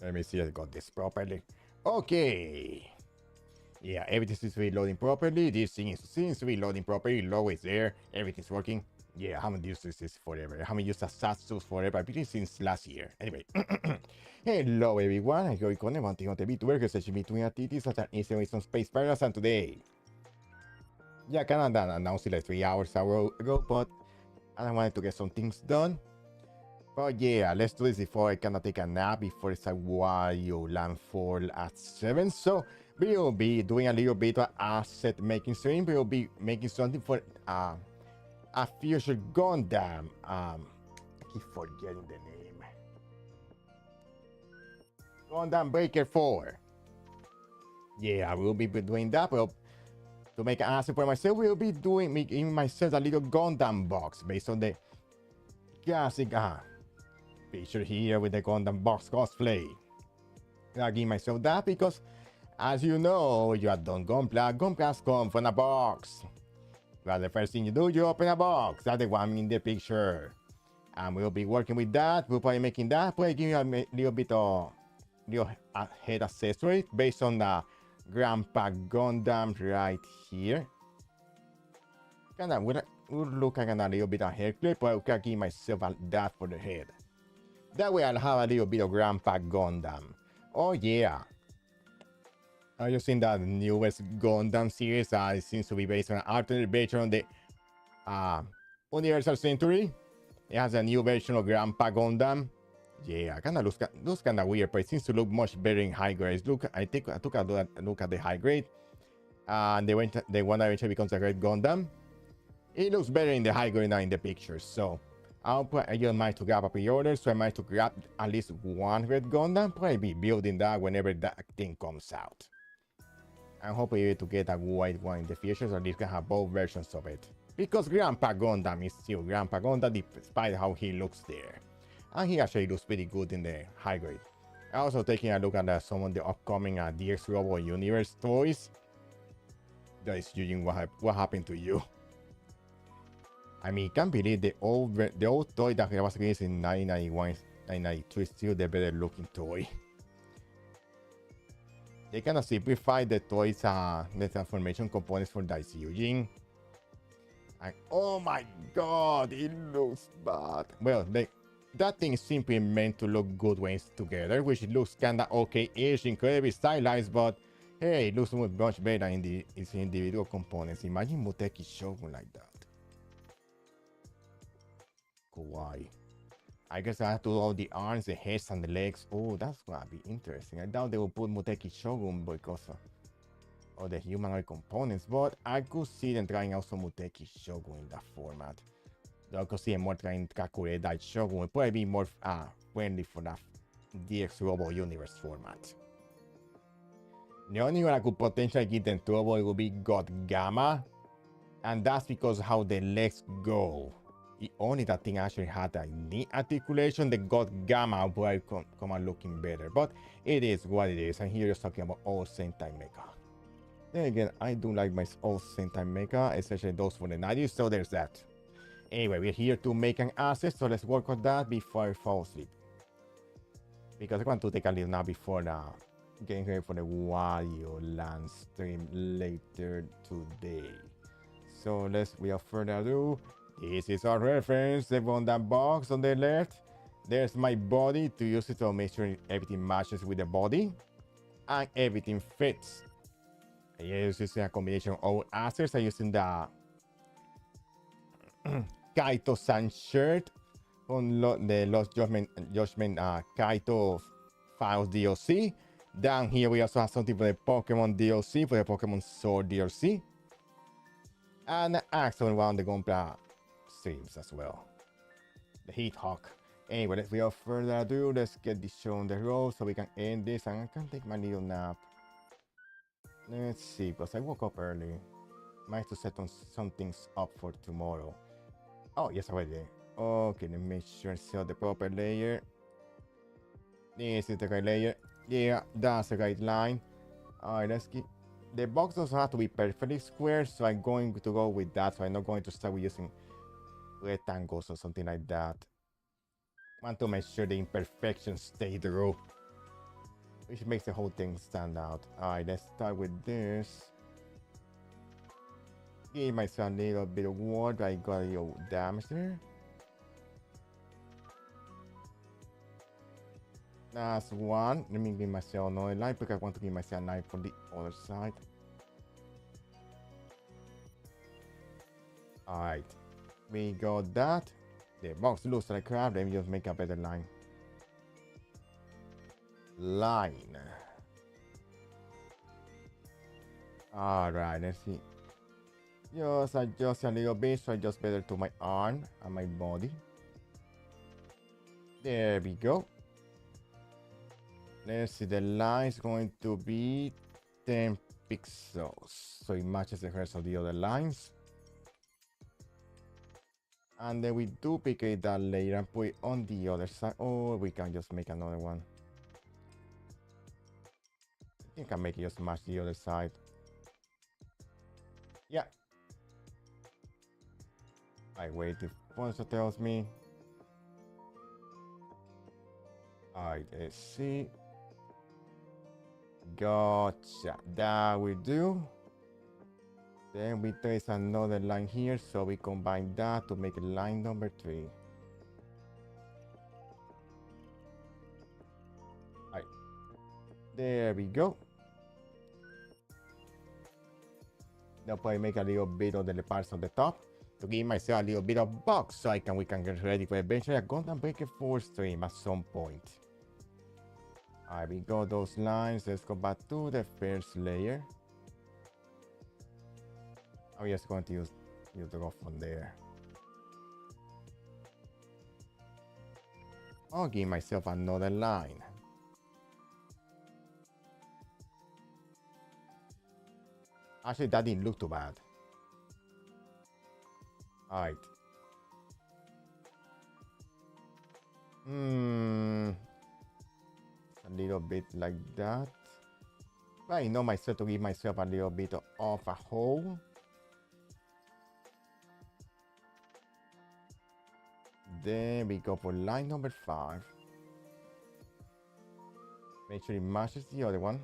Let me see if I got this properly. Okay. Yeah, everything seems to be loading properly. This thing seems to be loading properly. Logo is there. Everything's working. Yeah, I haven't used this forever. I haven't used a ZATSU forever. I believe since last year. Anyway. Hello everyone. I go con one thing on the VTuber because I should be doing activities such as Instagram some space pirates and today. Yeah, Canada announced it like 3 hours ago, but I wanted to get some things done. But yeah, let's do this before I cannot take a nap before it's a while landfall at 7. So we'll be doing a little bit of asset making stream. We'll be making something for a future Gundam. I keep forgetting the name. Gundam Breaker 4. Yeah, we'll be doing that. Well, to make an asset for myself, we'll be making myself a little Gundam box based on the classic picture here with the Gundam box cosplay. I'll give myself that because, as you know, you have done Gunpla. Gunplas come from a box. Well, the first thing you do, you open a box. That's the one in the picture. And we'll be working with that. We'll probably making that. Probably give you a little bit of head accessory based on the Grandpa Gundam right here. Kind of would look like a little bit of hair clip, but I can give myself that for the head. That way I'll have a little bit of Grandpa Gundam. Oh yeah. Are you seeing that newest Gundam series? It seems to be based on an alternate version of the Universal Century. It has a new version of Grandpa Gundam. Yeah, kind of looks kind of weird, but it seems to look much better in high grades. Look, I took a look at the high grade, and the one that eventually becomes a great Gundam. It looks better in the high grade than in the pictures. So I managed to grab a pre-order, so I managed to grab at least one red Gundam. Probably be building that whenever that thing comes out. I'm hoping to get a white one in the future, so at least can have both versions of it. Because Grandpa Gundam is still Grandpa Gundam, despite how he looks there. And he actually looks pretty good in the high grade. I'm also taking a look at some of the upcoming DX Robo Universe toys. That is Eugene, what happened to you? I mean, can't believe the old toy that was released in 1991, 1992 is still the better looking toy. They kind of simplified the toys, the transformation components for ZATSU Eugene. And oh my god, it looks bad. Well, that thing is simply meant to look good when it's together, which looks kinda okay-ish, incredibly stylized, but hey, it looks much better in its individual components. Imagine Muteki Shogun like that. Kawaii. I guess I have to do all the arms, the heads, and the legs. Oh, that's gonna be interesting. I doubt they will put Muteki Shogun because of the humanoid components, but I could see them trying out some Muteki Shogun in that format. I could see them more trying Kakure Dai Shogun. Would probably be more friendly for that DX Robo Universe format. The only one I could potentially give them trouble it would be God Gamma, and that's because how the legs go. If only that thing actually had a neat articulation, the God Gamma would come out looking better. But it is what it is, and here you're talking about all Sentai Mecha. Then again, I do like my old Sentai Mecha, especially those for the 90s, so there's that. Anyway, we're here to make an asset, so let's work on that before I fall asleep. Because I want to take a little nap before getting ready for the Wario Land stream later today. So without further ado, this is our reference. The Gundam box on the left. There's my body to use it to make sure everything matches with the body and everything fits. I use a combination of all assets. I'm using the Kaito-san shirt on the Lost Judgment Kaito Files DLC. Down here we also have something for the Pokemon DLC, for the Pokemon Sword DLC. And the Axon one on the Gunpla streams as well. The Heat Hawk. Anyway, without further ado, let's get this show on the road so we can end this and I can take my little nap. Let's see, because I woke up early. Might have to set some things up for tomorrow. Oh, yes, already. Okay, let me make sure I set the proper layer. This is the right layer. Yeah, that's the right line. Alright, let's keep. The box doesn't have to be perfectly square, so I'm going to go with that. So I'm not going to start with using rectangles or something like that. Want to make sure the imperfections stay through. which makes the whole thing stand out. All right, let's start with this. Give myself a little bit of water. I got a little damage there. That's one. Let me give myself another line because I want to give myself a line from the other side. Alright. We got that. The box looks like crap. Let me just make a better line. Line. Alright, let's see. Just adjust a little bit so I adjust better to my arm and my body. There we go. Let's see, the line is going to be 10 pixels. So it matches the rest of the other lines. And then we duplicate that layer and put it on the other side. Or we can just make another one. I think I can make it just match the other side. Yeah. I wait if sponsor tells me. Alright, let's see. Gotcha. That will do. Then we trace another line here, so we combine that to make line number 3. Alright. There we go. Now I make a little bit of the parts on the top to give myself a little bit of box so we can get ready for eventually a Gundam Breaker 4 stream at some point. Alright, we got those lines. Let's go back to the first layer. I'm just going to use the rough from there. I'll give myself another line. Actually, that didn't look too bad. Alright. A little bit like that. But I know myself to give myself a little bit of a hole. Then we go for line number 5. Make sure it matches the other one.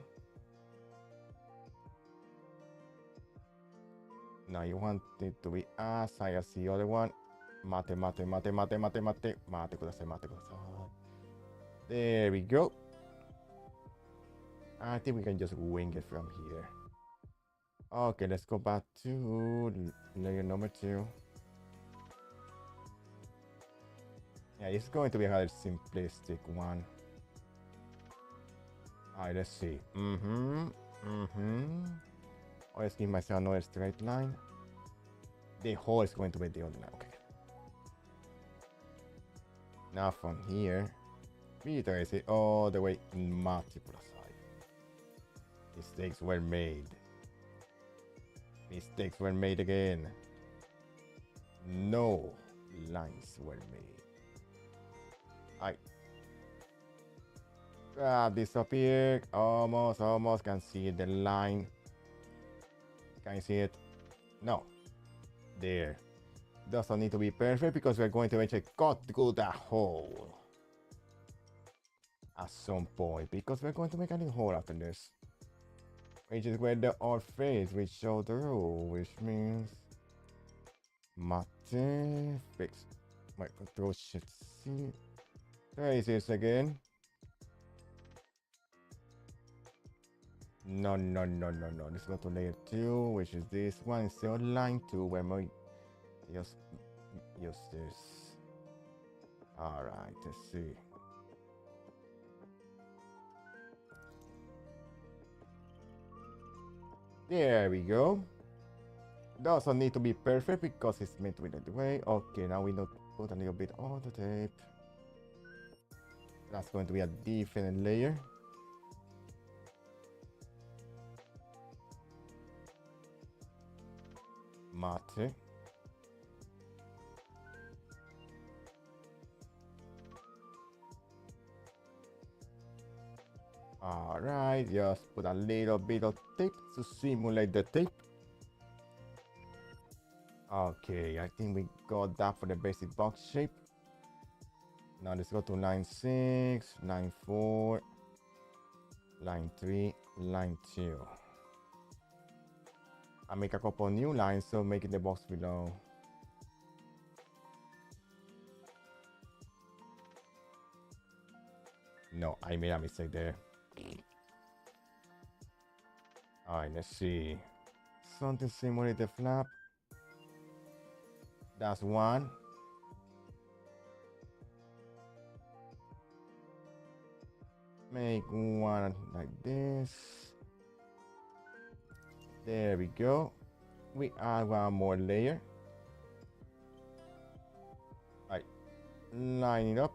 Now you want it to be as high as the other one. Mate. There we go. I think we can just wing it from here. Okay, let's go back to layer number 2. Yeah, it's going to be another simplistic one. Alright, let's see. Oh, let's give myself another straight line. The hole is going to be the other line. Okay. Now from here, we trace it all the way in multiple sides. Mistakes were made. Mistakes were made again. No lines were made. Grab this up here. Almost can see the line. Can you see it? No. There. Doesn't need to be perfect because we're going to eventually cut through that hole at some point, because we're going to make a new hole after this, which is where the odd face will show through, which means mate fix. My control shift C. Trace this again. No. Let's go to layer 2, which is this one. Instead of line 2, where we just use this. Alright, let's see. There we go. Doesn't need to be perfect because it's meant to be that way. Okay, now we need to put a little bit on the tape. That's going to be a different layer. Mate. Alright, just put a little bit of tape to simulate the tape. Okay, I think we got that for the basic box shape. Now let's go to line 6, line 4. line 3, line 2. I make a couple new lines, so making the box below. No, I made a mistake there. Alright, let's see. Something similar to the flap. That's one. Make one like this. There we go. We add one more layer. Right, line it up.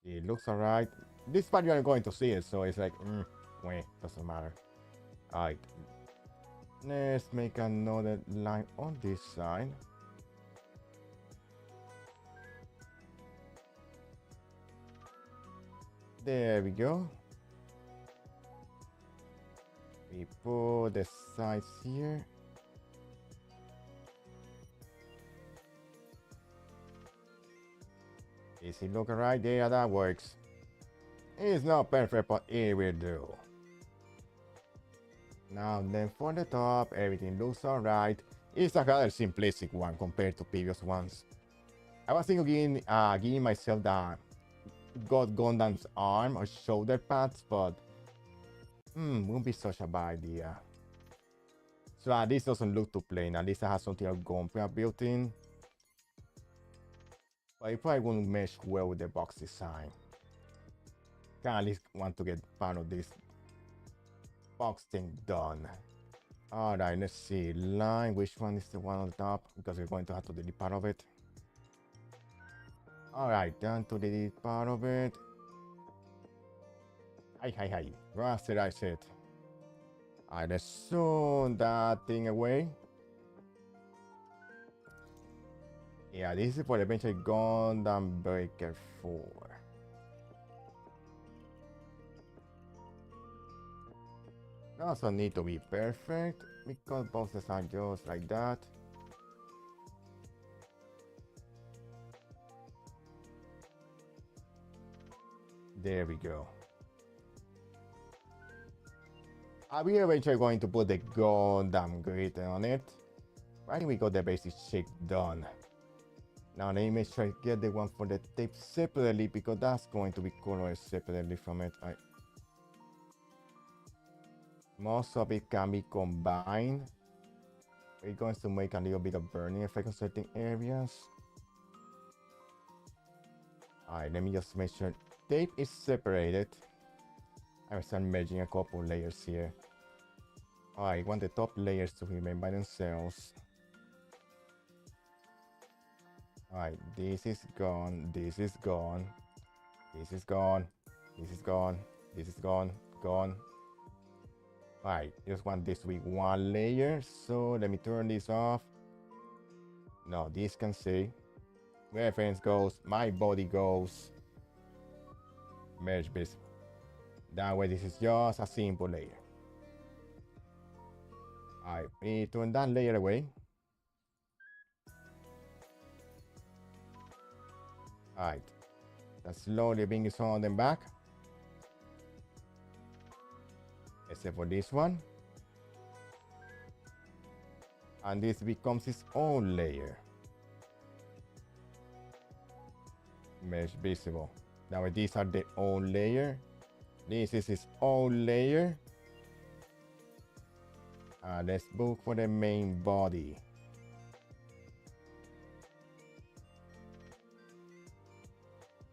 It looks alright. This part you are going to see it, so it's like, wait, doesn't matter. Alright, let's make another line on this side. There we go. We put the sides here. Is it look right? Yeah, that works. It's not perfect, but it will do. Now then for the top, everything looks alright. It's a rather simplistic one compared to previous ones. I was thinking of giving myself the Gundam's arm or shoulder pads, but wouldn't be such a bad idea. So at least doesn't look too plain. At least I have something of Gunpla built in. But it probably won't mesh well with the box design. Can at least want to get part of this box thing done. Alright, let's see. Line, which one is the one on the top? Because we're going to have to delete part of it. Alright, done to delete part of it. Hi. Rasterize it. Alright, let's zoom that thing away. Yeah, this is for eventually Gundam Breaker 4. Doesn't need to be perfect because boxes are just like that. There we go. I'll be eventually going to put the Gundam glitter on it. I think we got the basic shape done. Now let me make sure I get the one for the tape separately because that's going to be colored separately from it. Most of it can be combined. We're going to make a little bit of burning effect on certain areas. Alright, let me just make sure tape is separated. I will start merging a couple layers here. I want the top layers to remain by themselves. Alright, this is gone, this is gone, this is gone, this is gone, this is gone, gone. Alright, just want this to be one layer, so let me turn this off. No, this can stay. Reference goes, my body goes. Merge this. That way this is just a simple layer. Alright, we turn that layer away. Alright, let's slowly bring some of them back. Except for this one. And this becomes its own layer. Mesh visible. That way these are their own layer. This is its own layer. Let's look for the main body.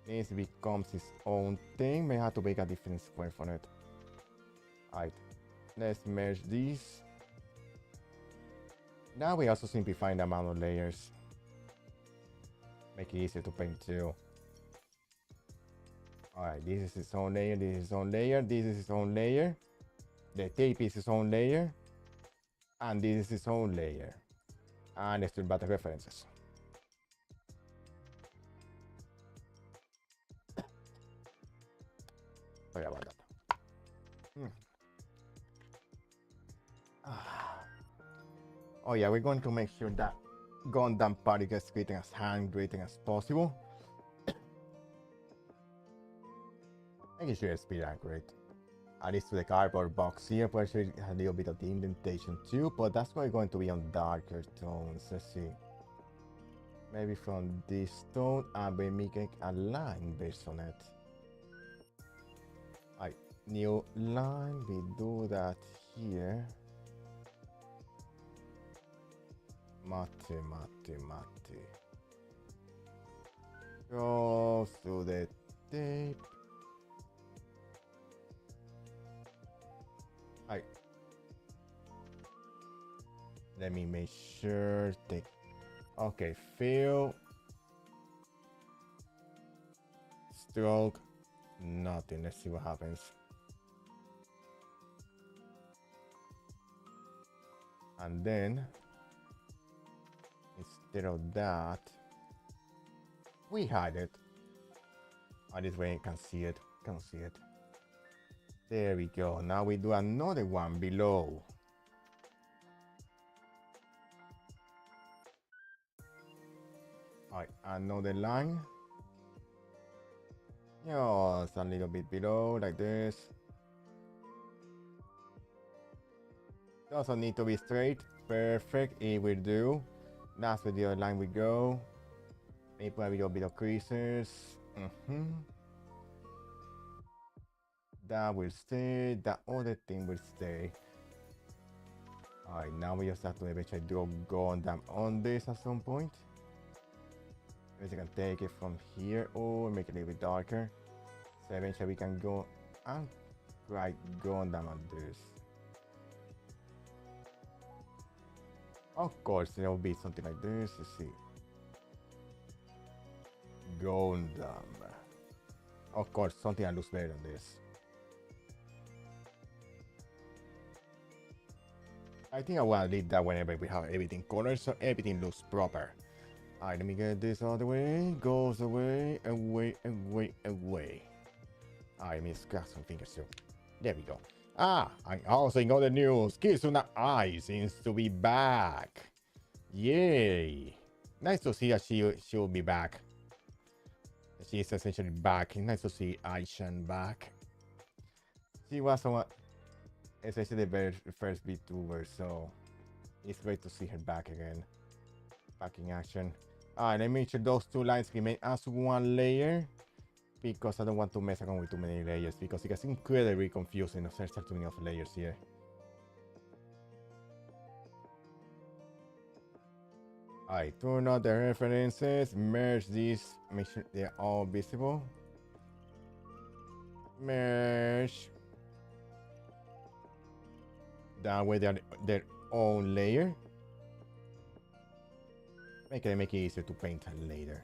This becomes its own thing. May have to make a different square for it. Alright, let's merge these. Now we also simplify the amount of layers. Make it easier to paint too. Alright, this is its own layer, this is its own layer, this is its own layer. The tape is its own layer. And this is its own layer. And let's do battle references. Sorry about that. Oh yeah, we're going to make sure that Gundam party gets written as handwritten as possible. Making sure it's pretty accurate. At least to the cardboard box here, but sure it has a little bit of the indentation too, but that's probably going to be on darker tones. Let's see. Maybe from this tone, and we make a line based on it. Alright, new line, we do that here. Mate. Go through the tape. Alright. Let me make sure take. Okay, fill. Stroke. Nothing. Let's see what happens. And then instead of that, we hide it. This way you can see it. There we go. Now we do another one below. Alright, another line. Just a little bit below, like this. Doesn't need to be straight. Perfect, it will do. That's where the other line will go. Maybe put a little bit of creases. That will stay. That other thing will stay. Alright, now we just have to eventually do a Gundam on this at some point. You can take it from here or make it a little bit darker. So eventually we can go and write Gundam on this. Of course, there will be something like this. Let's see. Gundam. Of course, something that looks better than this. I think I want to leave that whenever we have everything colored so everything looks proper. Alright, let me get this all the way. Goes away. Alright, let me scratch some fingers too. There we go. And also in other news, Kizuna Ai seems to be back. Yay. Nice to see that she will be back. She's essentially back. Nice to see Aishan back. She was on essentially the first VTuber, so it's great to see her back again. Back in action. Alright, let me make sure those two lines remain as one layer, because I don't want to mess around with too many layers, because it gets incredibly confusing if there's too many of layers here. Alright, turn on the references, merge these, make sure they're all visible. Merge. That way they're their own layer. Make it easier to paint later.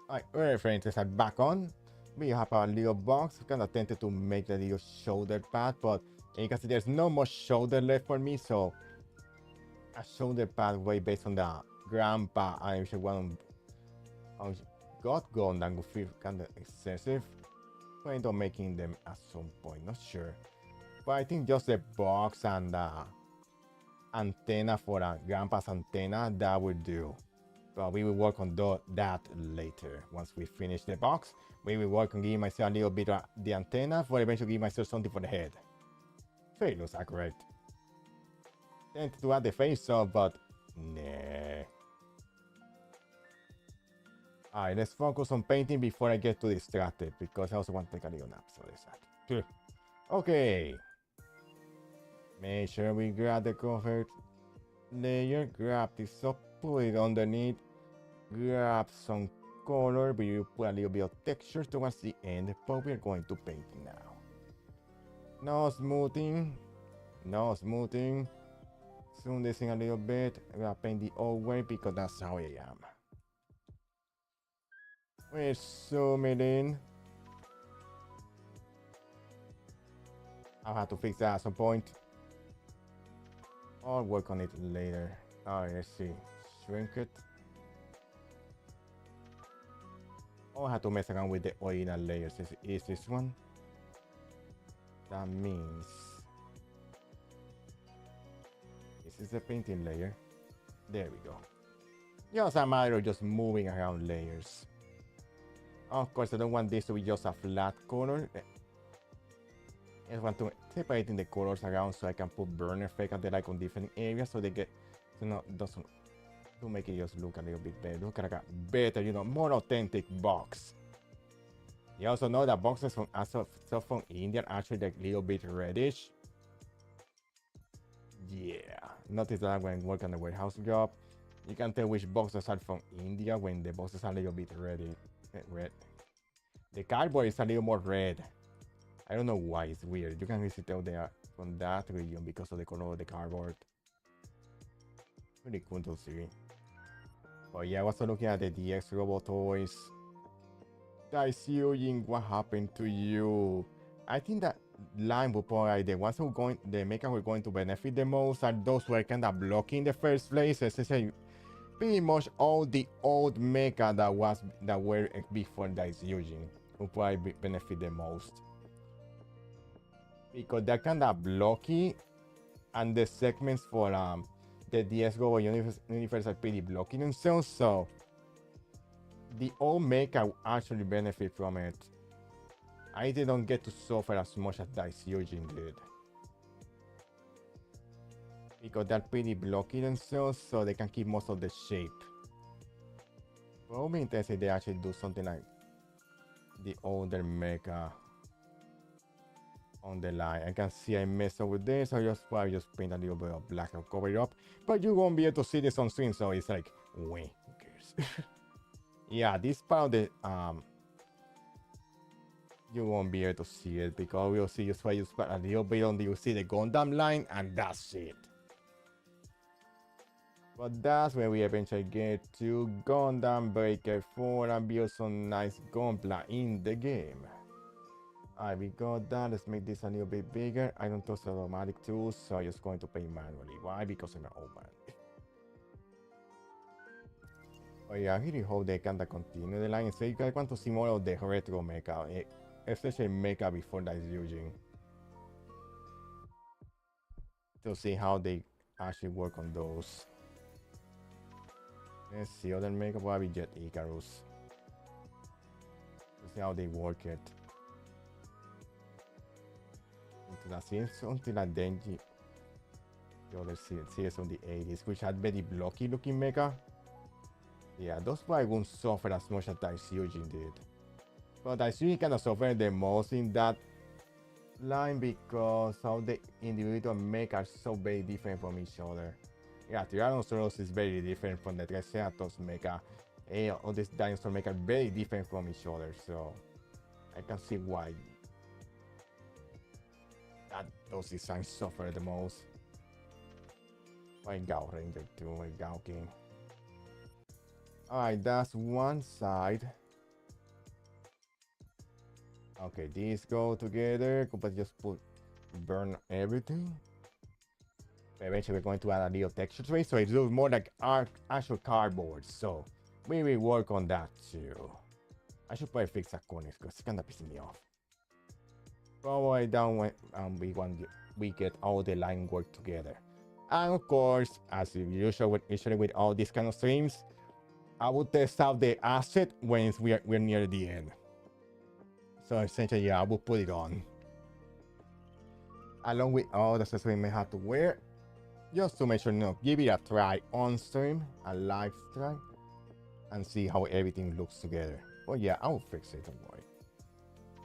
Alright, references are back on. We have a little box. Kind of tempted to make the little shoulder pad, but you can see there's no more shoulder left for me, so a shoulder pad way based on the grandpa I actually want on God Gundam would feel kind of excessive. So I end up making them at some point, not sure. But I think just the box and the antenna for a grandpa's antenna, that would do. But we will work on that later. Once we finish the box, we will work on giving myself a little bit of the antenna for eventually give myself something for the head. So it looks accurate. Tend to add the face up, but nah. Alright, let's focus on painting before I get too distracted, because I also want to take a little nap, so there's that. Okay. Make sure we grab the covered layer, grab this up, put it underneath, grab some color, we will put a little bit of texture towards the end, but we're going to paint now. No smoothing, no smoothing. Zoom this in a little bit. I'm gonna paint the old way because that's how I am. We're zooming in. I'll have to fix that at some point. I'll work on it later. Alright, let's see. Shrink it. I'll have to mess around with the original layers. Is this one? That means this is the painting layer. There we go. Just a matter of just moving around layers. Of course, I don't want this to be just a flat color. I just want to separate the colors around so I can put burn effect at the light on different areas so they get, so no, doesn't, to make it just look a little bit better. Look like a better, you know, more authentic box. You also know that boxes from from India are actually like a little bit reddish. Yeah, notice that when working on the warehouse job, you can tell which boxes are from India when the boxes are a little bit red. The cardboard is a little more red. I don't know why, it's weird. You can easily tell they are from that region because of the color of the cardboard. Really cool to see. But yeah, I was looking at the DX robot toys. ZATSU, what happened to you? I think that line will probably the ones who going, the mecha who are going to benefit the most are those who are kind of blocking the first place. Essentially, pretty much all the old mecha that were before ZATSU will probably benefit the most. Because they're kind of blocky, and the segments for the DS Global Universe are pretty blocky themselves, so the old mecha actually benefit from it. I didn't get to suffer as much as ZATSU did. Because they're pretty blocky themselves, so they can keep most of the shape. Probably interesting they actually do something like the older mecha on the line. I can see I messed up with this, so just probably just paint a little bit of black and cover it up. But you won't be able to see this on screen, so it's like, wait, who cares? Yeah, this part of the you won't be able to see it because we'll see just why you spot a little bit on the, you see the Gundam line, and that's it. But that's when we eventually get to Gundam Breaker 4 and build some nice Gunpla in the game. Alright, we got that. Let's make this a little bit bigger. I don't trust automatic tools, so I'm just going to paint manually. Why? Because I'm an old man. Oh yeah, I really hope they can continue the line. So you guys want to see more of the retro mecha, especially mecha before that is using, to see how they actually work on those. Let's see other mecha, probably Jet Icarus. To see how they work it. Into the series, something like Denji. The other series from the 80s, which had very blocky looking mecha. Yeah, those probably won't suffer as much as ZATSU did. But ZATSU kind of suffered the most in that line because how the individual mecha are so very different from each other. Yeah, Tyrannosaurus is very different from the Triceratops mecha. All these dinosaur mecha are very different from each other, so I can see why those designs suffer the most. Why Gao Ranger too, why Gao King. Alright, that's one side. Okay, these go together, but just burn everything. Eventually we're going to add a little texture to it, so it looks more like actual cardboard, so we will work on that too. I should probably fix that corner because it's kinda pissing me off. Probably down when we get all the line work together. And of course, as usually with all these kind of streams, I will test out the asset when we're near the end. So essentially, yeah, I will put it on. Along with all the accessories we may have to wear. Just to make sure, give it a try on stream, a live try, and see how everything looks together. Well, yeah, I will fix it, don't worry.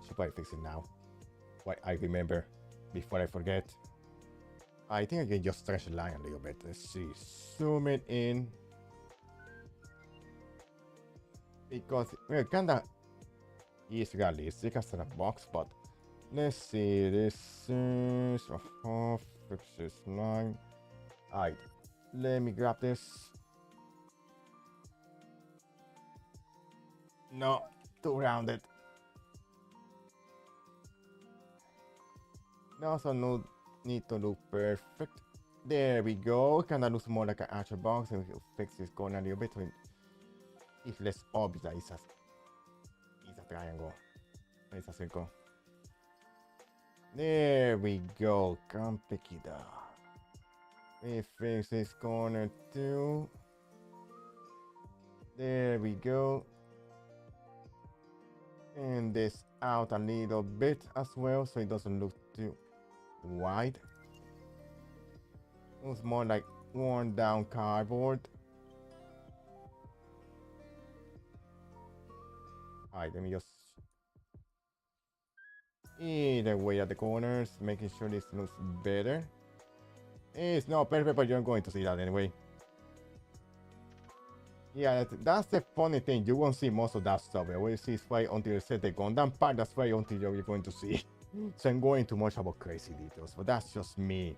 Should probably fix it now. What I remember before I forget. I think I can just stretch the line a little bit. Let's see. Zoom it in. Because we're kinda is realistic as a box, but let's see. This is fix this line. Alright, let me grab this. No, too rounded. No, so no need to look perfect. There we go. Kinda looks more like an actual box, and we'll fix this corner a little bit. It's less obvious that it's a triangle. It's a circle. There we go. Complicada. We fix this corner too. There we go. And this out a little bit as well so it doesn't look too wide. It's more like worn down cardboard. Alright, let me just either way at the corners, making sure this looks better. It's not perfect, but you're going to see that anyway. Yeah, that's the funny thing. You won't see most of that stuff. You will see right until you set the Gundam part. That's right until you're going to see. So I'm going too much about crazy details, but that's just me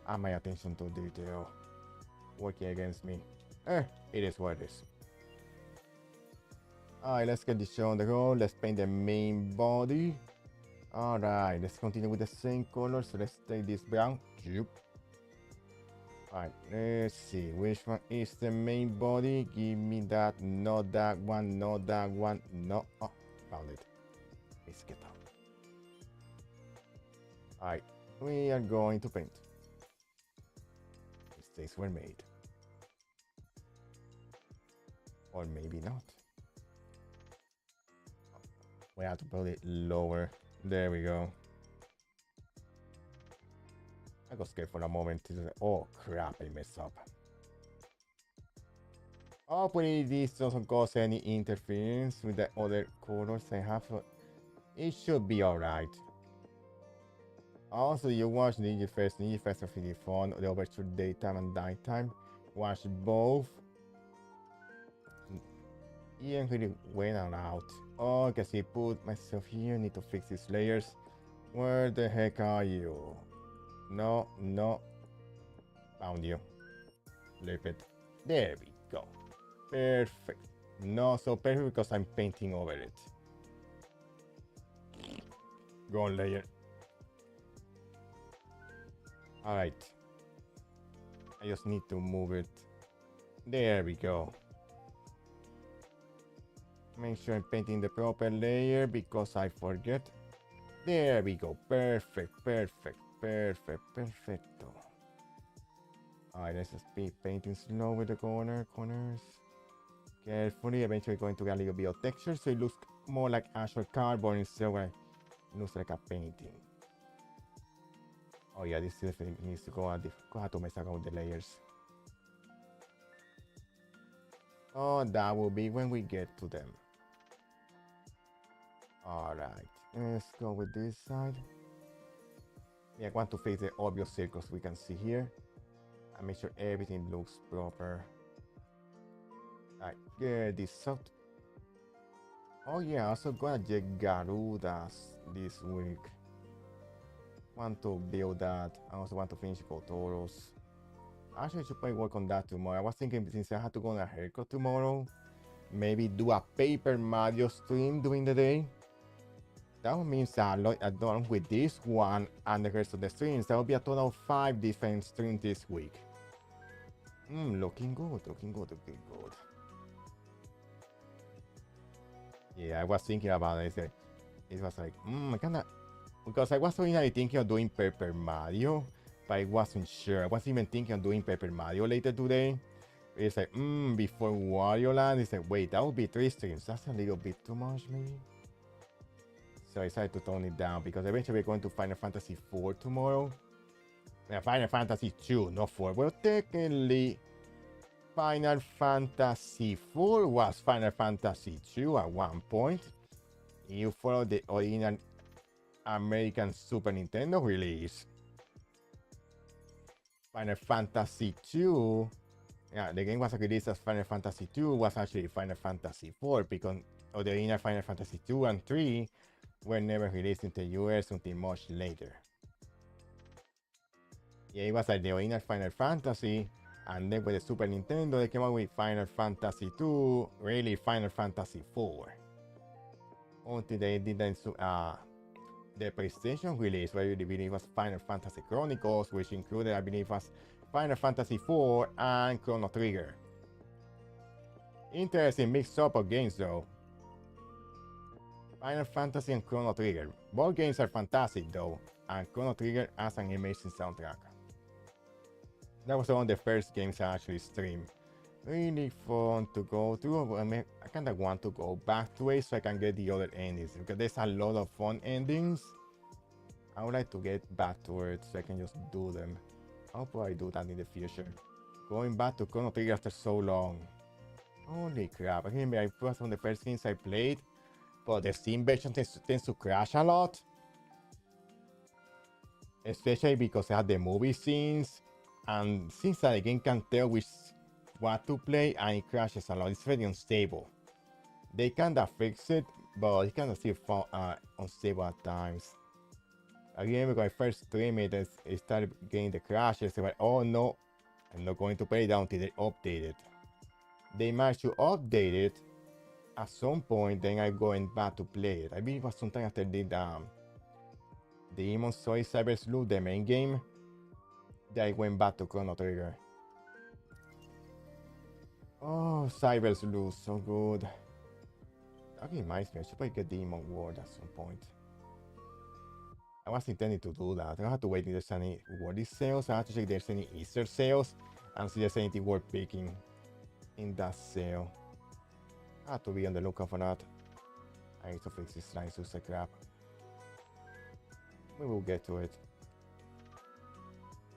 and my attention to detail working against me. It is what it is. Alright, let's get this show on the road. Let's paint the main body. Alright, let's continue with the same color. So let's take this brown. Alright, let's see which one is the main body. Give me that, not that one, not that one, no. Oh, found it. Let's get out. Alright, we are going to paint. Mistakes were made. Or maybe not. We have to put it lower. There we go. I got scared for a moment. Oh crap, I messed up. Hopefully this doesn't cause any interference with the other colors I have. It should be alright. Also, you watch Ninja Fest are really fun. The overture daytime and nighttime. Watch both. Ian really went out. Oh, I guess I put myself here. Need to fix these layers. Where the heck are you? No, no. Found you. Flip it. There we go. Perfect. No, so perfect because I'm painting over it. Go on layer. Alright. I just need to move it. There we go. Make sure I'm painting the proper layer because I forget. There we go. Perfect, perfect, perfect, perfecto. Alright, let's just be painting slow with the corners. Carefully, eventually going to get a little bit of texture so it looks more like actual cardboard instead of it looks like a painting. Oh yeah, this definitely needs to go have to mess around with the layers. Oh, that will be when we get to them. Alright, let's go with this side. Yeah, I want to face the obvious circles we can see here. And make sure everything looks proper. Alright, get this out. Oh yeah, also gonna get Garudas this week. Want to build that. I also want to finish Kotoros. Actually, I should probably work on that tomorrow. I was thinking since I have to go on a haircut tomorrow, maybe do a Paper Mario stream during the day. That means I'm done with this one and the rest of the streams. That will be a total of 5 different streams this week. Looking good, looking good, looking good. Yeah, I was thinking about it. It was like, I kinda, because I was originally thinking of doing Paper Mario, but I wasn't sure. I wasn't even thinking of doing Paper Mario later today. It's like, before Wario Land, it's like, wait, that would be 3 streams. That's a little bit too much, maybe. So I decided to tone it down because eventually we're going to Final Fantasy 4 tomorrow. Yeah, Final Fantasy 2, not 4. Well, technically, Final Fantasy 4 was Final Fantasy 2 at one point. You follow the original American Super Nintendo release. Final Fantasy 2, yeah, the game was released as Final Fantasy 2, was actually Final Fantasy 4 because the original Final Fantasy 2 and 3 were never released in the US until much later. Yeah, it was like the original Final Fantasy, and then with the Super Nintendo, they came out with Final Fantasy 2, really Final Fantasy 4. Until they did the PlayStation release, where I believe it was Final Fantasy Chronicles, which included, I believe, was Final Fantasy 4 and Chrono Trigger. Interesting mix up of games, though. Final Fantasy and Chrono Trigger. Both games are fantastic though, and Chrono Trigger has an amazing soundtrack. That was one of the first games I actually streamed really fun to go to. I mean, I kind of want to go back to it so I can get the other endings because there's a lot of fun endings. I would like to get back to it so I can just do them. I'll probably do that in the future. Going back to Chrono Trigger after so long. Holy crap, I remember it was one of the first games I played, but the Steam version tends to crash a lot. Especially because it had the movie scenes, and since the game can tell what to play and it crashes a lot, it's very unstable. They kinda fix it, but it kinda still unstable at times. I remember when I first streamed it, it started getting the crashes. I was like, oh no, I'm not going to play it until they update it. They managed to update it at some point, then I'm going back to play it. I believe it was sometime after the Demon Soy Cyber Sleuth, the main game, that I went back to Chrono Trigger. Oh, Cyber Sleuth, so good. That reminds me, I should probably get Demon World at some point. I was intending to do that. I don't have to wait if there's any worthy sales. I have to check if there's any Easter sales and see if there's anything worth picking in that sale. I have to be on the lookout for that. I need to fix this line, so crap. We will get to it.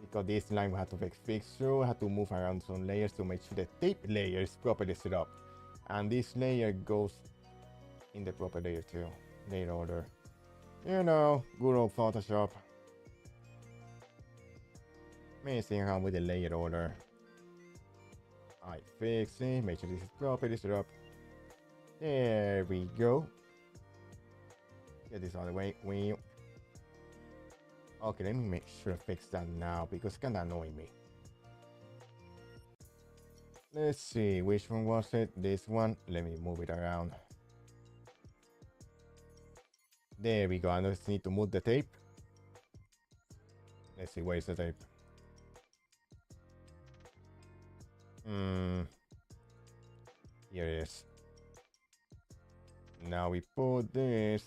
Because this line we have to fix through, I have to move around some layers to make sure the tape layer is properly set up. And this layer goes in the proper layer too. Layer order. You know, good old Photoshop. Messing around with the layer order. I fix it, make sure this is properly set up. There we go. Get this out of the way. Okay, let me make sure I fix that now because it's kinda annoying me. Let's see, which one was it? This one. Let me move it around. There we go. I just need to move the tape. Let's see, where's the tape? Here it is. Now we put this.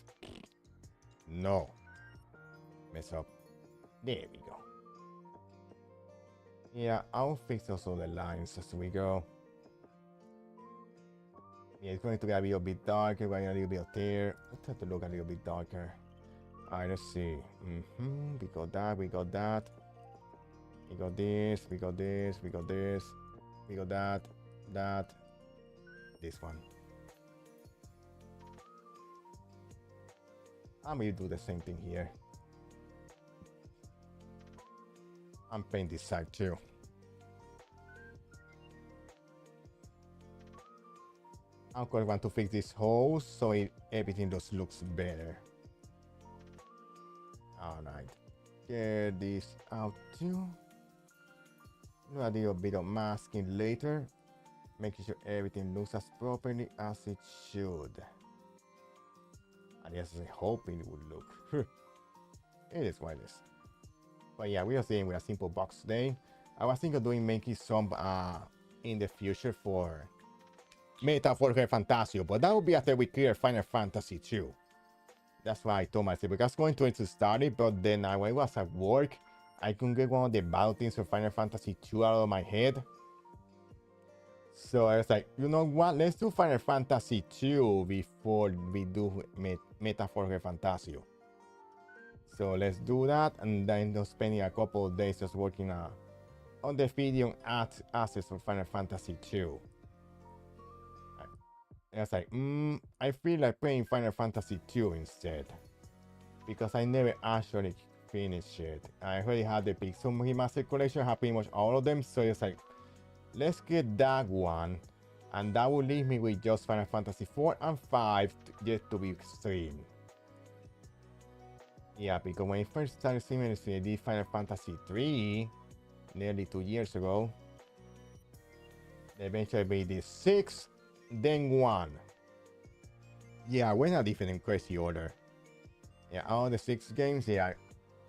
No. Mess up. There we go. Yeah, I'll fix also the lines as we go. Yeah, it's going to get a little bit darker, but a little bit there. Let's have to look a little bit darker. Alright, let's see. We got that, we got that. We got this, we got this, we got this. We got that. This one. I'm going to do the same thing here. I'm painting this side too. I'm going to want to fix this hole so everything just looks better. Alright. Get this out too. Do a little bit of masking later. Making sure everything looks as properly as it should. I guess I'm hoping it would look. It is what it is. But yeah, we are saying with a simple box today. I was thinking of making some in the future for Metaphorical Fantasio, but that would be after we clear Final Fantasy 2. That's why I told myself, because I was going to start it, but then when I was at work, I couldn't get one of the battle things for Final Fantasy 2 out of my head. So I was like, you know what, let's do Final Fantasy 2 before we do Metaphorical Fantasio. So let's do that, and then just spending a couple of days just working on the video assets for Final Fantasy 2. I was like, I feel like playing Final Fantasy 2 instead. Because I never actually finished it. I already had the Pixel Remastered Collection, I have pretty much all of them, so it's like, let's get that one. And that will leave me with just Final Fantasy 4 and 5 yet to be streamed. Yeah, because when I first started streaming, I did Final Fantasy 3 nearly 2 years ago. Eventually I made this 6, then 1. Yeah, I went a different crazy order. Yeah, all the 6 games, yeah,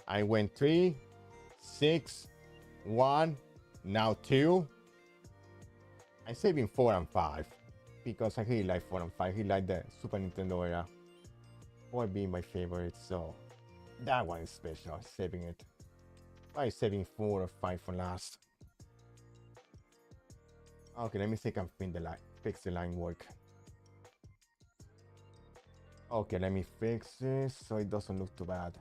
I went 3, 6, 1, now 2. I'm saving 4 and 5 because I really like 4 and 5. I really like the Super Nintendo era. 4 being my favorite, so that one is special. I'm saving it. I'm saving 4 or 5 for last. Okay, let me see if I can fix the line, work. Okay, let me fix this so it doesn't look too bad.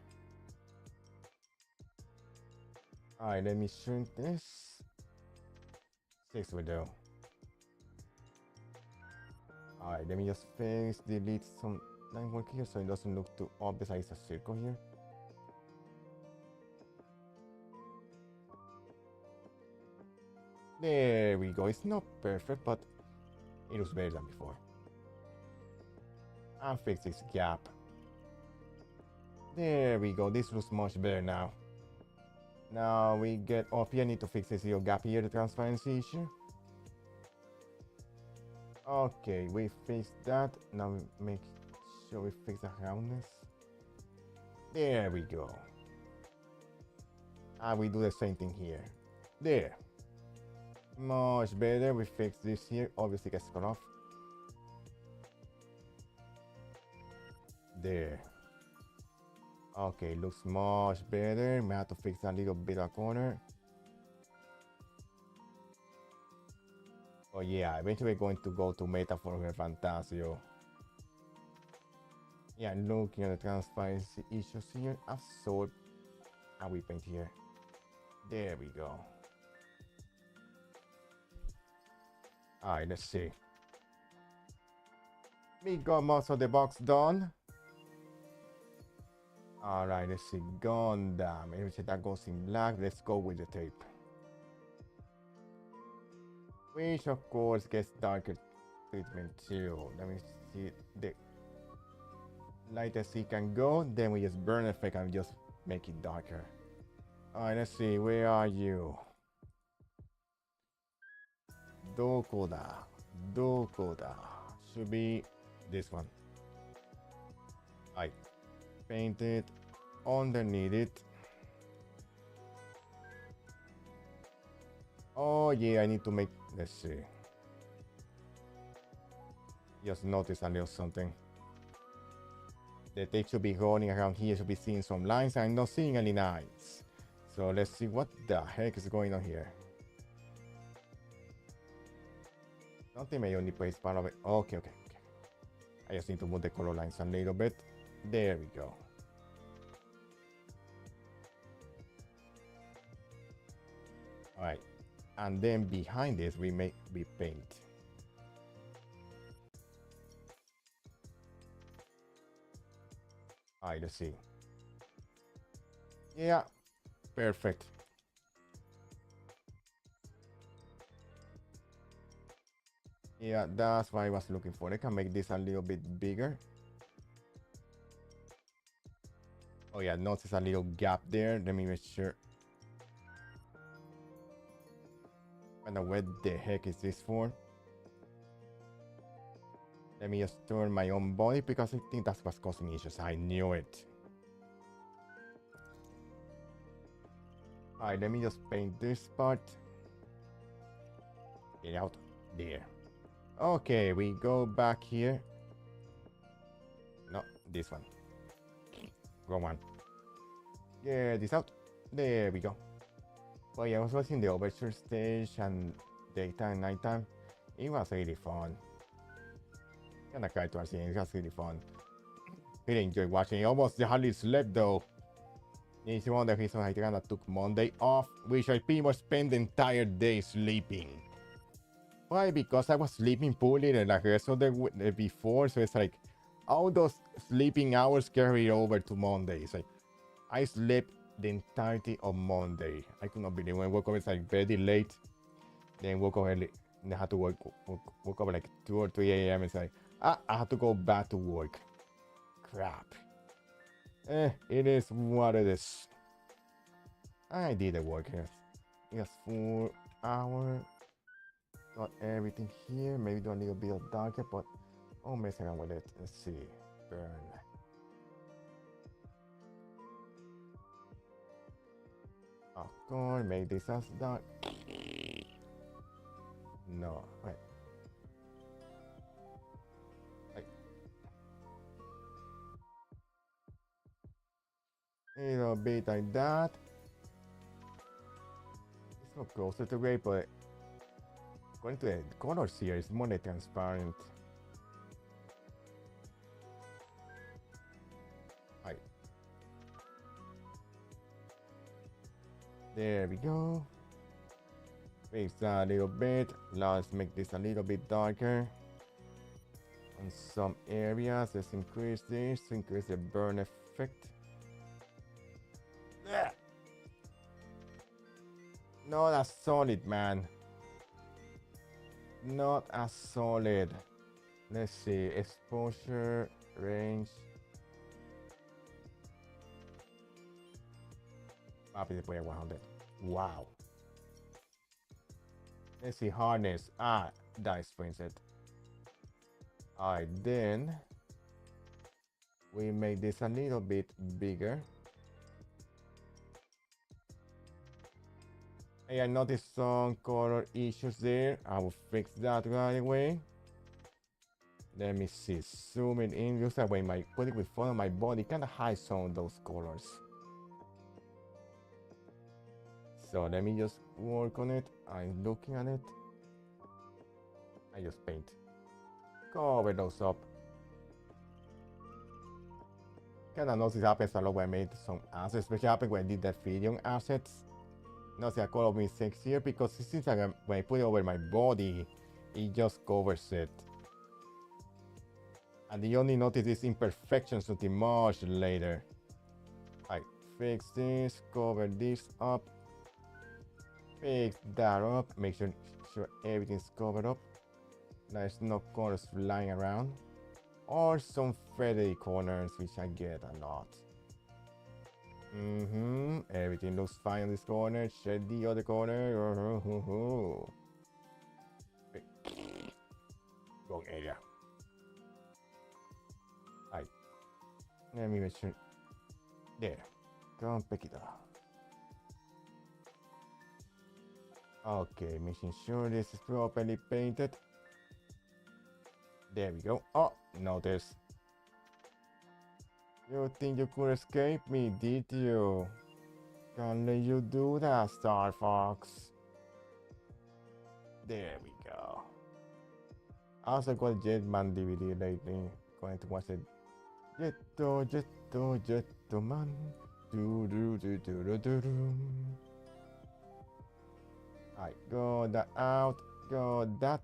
Alright, let me shrink this. 6 will do. Alright, let me just fix, delete some line work here so it doesn't look too obvious. It's a circle here. There we go. It's not perfect, but it looks better than before. And fix this gap. There we go. This looks much better now. Now we get up here. I need to fix this little gap here, the transparency issue. Okay, we fixed that. Now we make sure we fix the roundness. There we go. And we do the same thing here. There. Much better. We fix this here. Obviously gets cut off. There. Okay, looks much better. May have to fix a little bit of corner. Oh yeah, eventually we're going to go to Metaphor Fantasio. Yeah, looking at the transparency issues here. Absorb. And we paint here. There we go. Alright, let's see. We got most of the box done. Alright, let's see. Gundam. Everything that goes in black. Let's go with the tape. Which of course gets darker treatment too. Let me see the lightest it can go. Then we just burn effect and just make it darker. Alright, let's see. Where are you? Dokoda. Dokoda. Should be this one. I paint it underneath it. Oh yeah, I need to make, let's see. Just notice a little something. The tape should be running around here, should be seeing some lines. I'm not seeing any lines. So let's see what the heck is going on here. Something may only place part of it. Okay. I just need to move the color lines a little bit. There we go. Alright. And then behind this we paint. Alright, let's see. Yeah, perfect. Yeah, that's what I was looking for. I can make this a little bit bigger. Oh yeah, notice a little gap there. Let me make sure. And what the heck is this for? Let me just turn my own body because I think that's what's causing issues. I knew it. Alright, let me just paint this part. Get out there. Okay, we go back here. No, this one. Wrong one. Yeah, this out. There we go. Well, yeah, I was watching the overture stage and daytime, nighttime. It was really fun. Kinda cried towards the end. It was really fun. Really enjoyed watching. I almost hardly slept though. It's one of the reasons I kinda took Monday off, which I pretty much spent the entire day sleeping. Why? Because I was sleeping poorly the rest of the before, so it's like all those sleeping hours carried over to Monday. It's like I slept the entirety of Monday. I could not believe when I woke up. It's like very late. Then woke up early. And I had to woke up like 2 or 3 a.m. It's like I have to go back to work. Crap. It is what it is. I did the work. Yes, 4 hours. Got everything here. Maybe do a little bit of darker, but I'll mess around with it. Let's see. Burn. Of course, make this as dark. No, wait. A little bit like that. It's not closer to gray, but According to the colors here, it's more transparent. Right. There we go. Fix that a little bit. Let's make this a little bit darker. On some areas, let's increase this to increase the burn effect. Ugh. Not as solid, man. Not as solid. Let's see. Exposure, range. Up is 100. Wow. Let's see. Hardness. Ah, that explains it. Alright, then we make this a little bit bigger. Hey, I noticed some color issues there. I will fix that right away. Let me see. Zoom it in. Just that way, put it with front of my body kind of hides some of those colors. So let me just work on it. I'm looking at it. I just paint. Cover those up. Kind of notice it happens a lot when I made some assets, especially happened when I did that video on assets. Notice a couple of mistakes here because it seems like when I put it over my body, it just covers it. And you only notice these imperfections until much later. I fix this, cover this up, fix that up, make sure everything's covered up. There's no corners flying around. Or some feathery corners, which I get a lot. Everything looks fine on this corner. Check the other corner. Wrong area. Alright. Let me make sure. There. Come pick it up. Okay, making sure this is properly painted. There we go. Oh, notice. You think you could escape me, did you? Can't let you do that, Star Fox. There we go. I also got Jetman DVD lately. Going to watch it. Jetman. Alright, go that out. Go that.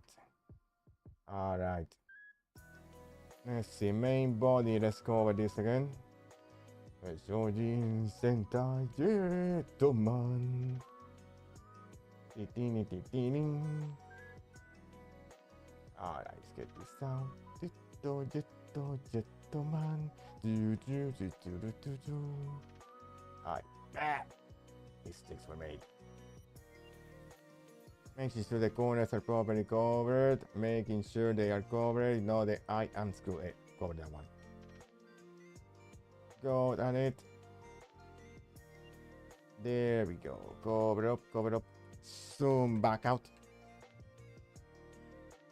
Alright. Let's see, main body, let's go over this again. Shojin Sentai Jetman. Alright, let's get this out. Jetman. Alright, mistakes were made. Making sure the corners are properly covered, making sure they are covered. No, the I unscrew it. Cover that one. Go at it. There we go. Cover up, cover up. Zoom back out.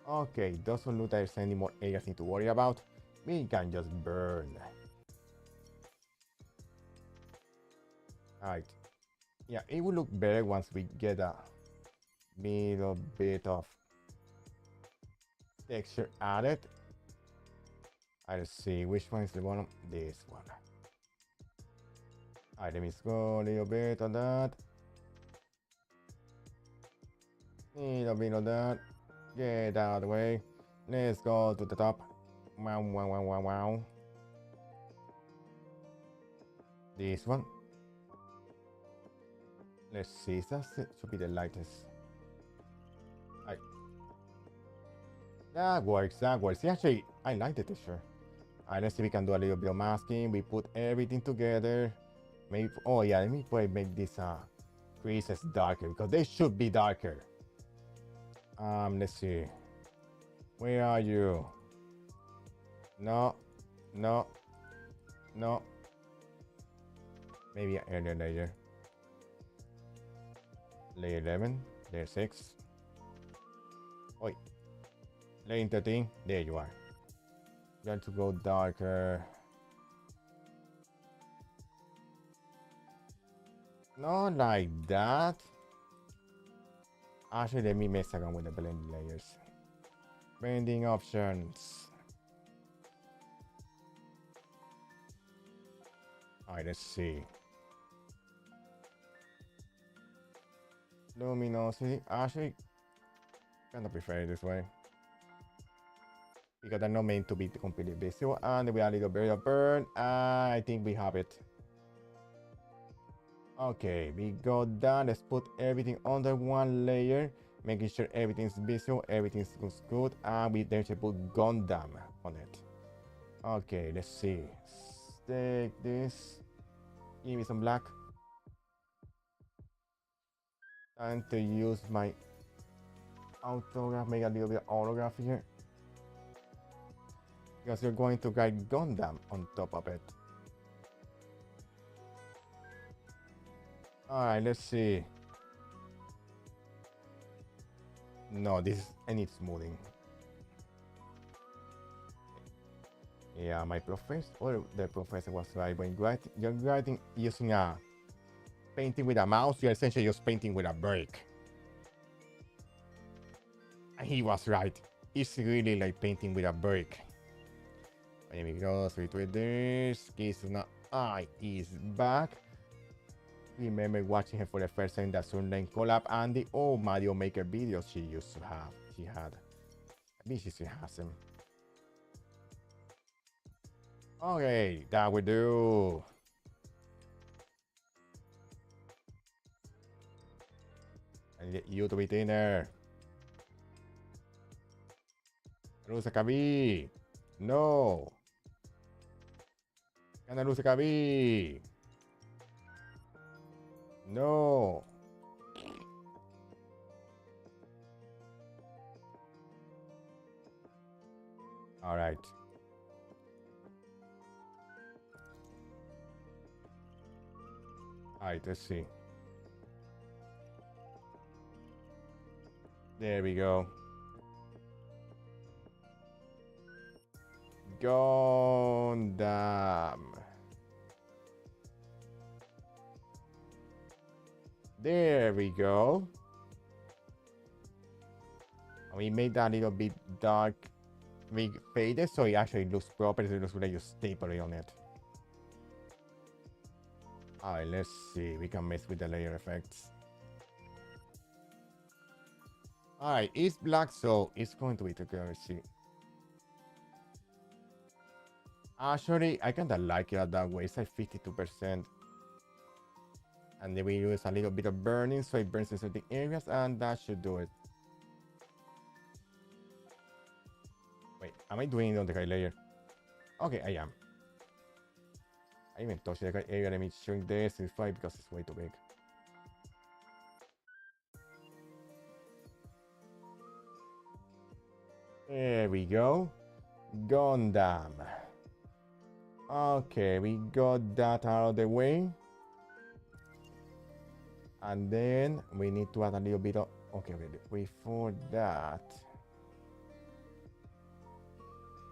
Okay, doesn't look like there's any more areas to worry about. We can just burn. Alright. Yeah, it will look better once we get a little bit of texture added. I'll see which one is the one. This one. Alright, let me go a little bit on that. Little bit of that. Get out of the way. Let's go to the top. Wow, wow, wow, wow, wow. This one. Let's see. That should be the lightest. That works, that works. Actually, I like the texture. Alright, let's see if we can do a little bit of masking. We put everything together. Maybe, oh yeah, let me make this creases darker because they should be darker. Let's see. Where are you? No, no, no. Maybe earlier layer. Layer 11, layer 6. Oi. Lane 13, there you are. Got to go darker. Not like that. Actually, let me mess around with the blending layers. Blending options. Alright, let's see. Luminosity. Actually, kind of prefer it this way. Because they're not meant to be completely visible. And we have a little bit of burn. I think we have it. Okay, we got that. Let's put everything under one layer. Making sure everything's visible, everything looks good. And we then should put Gundam on it. Okay, let's see. Take this. Give me some black. Time to use my autograph, make a little bit of autograph here. Because you're going to write Gundam on top of it. Alright, let's see. No, I need smoothing. Yeah, my professor, or the professor was right. When you're writing using a painting with a mouse, you're essentially just painting with a break. And he was right. It's really like painting with a break. Let me go straight with this. Kisuna eye is back. Remember watching her for the first time that Sunline collab and the old Mario Maker videos she used to have. She had. I think she still has them. Okay, that we do. I need you to be thinner. Rusa Kabi. No. Gana Rusa Kabi. No. All right. All right, let's see. There we go. Gundam. There we go. We made that a little bit dark. We faded so it actually looks proper. So it looks like you staple it on it. Alright, let's see. We can mess with the layer effects. Alright, it's black, so it's going to be together. Let's see. Actually, I kinda like it that way. It's like 52%. And then we use a little bit of burning, so it burns in certain areas, and that should do it. Wait, am I doing it on the right layer? Okay, I am. I even touched the right area. Let me shrink this. It's fine because it's way too big. There we go. Gundam. Okay, we got that out of the way. And then we need to add a little bit of... Okay, before that...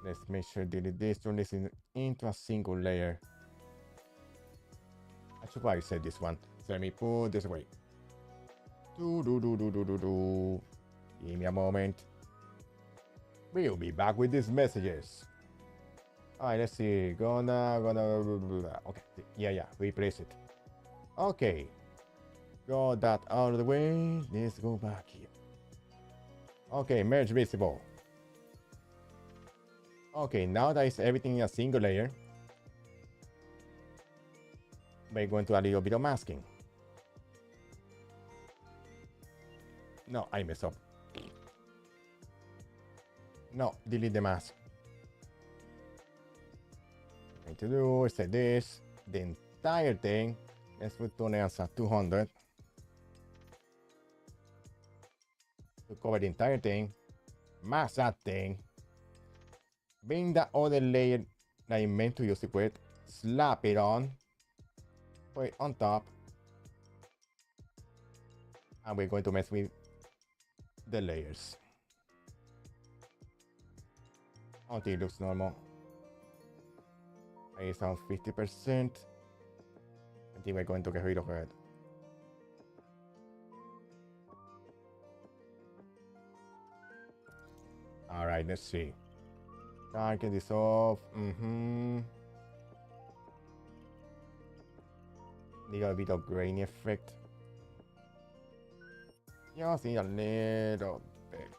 Let's make sure that this turn this into a single layer. I should probably set this one. So let me put this away. Give me a moment. We'll be back with these messages. Alright, let's see. Okay, yeah, replace it. Okay. Got that out of the way. Let's go back here. Okay, merge visible. Okay, now that is everything in a single layer, we're going to add a little bit of masking. No, I messed up. No, delete the mask. What to do is set this, the entire thing. Let's put tolerance at 200 to cover the entire thing. Mask that thing. Bring that other layer that I meant to use it with. Slap it on. Put it on top. And we're going to mess with the layers until it looks normal. It's on 50%. I think we're going to get rid of it. right, let's see. Darken this off. Need a bit of grainy effect. Just need a little bit.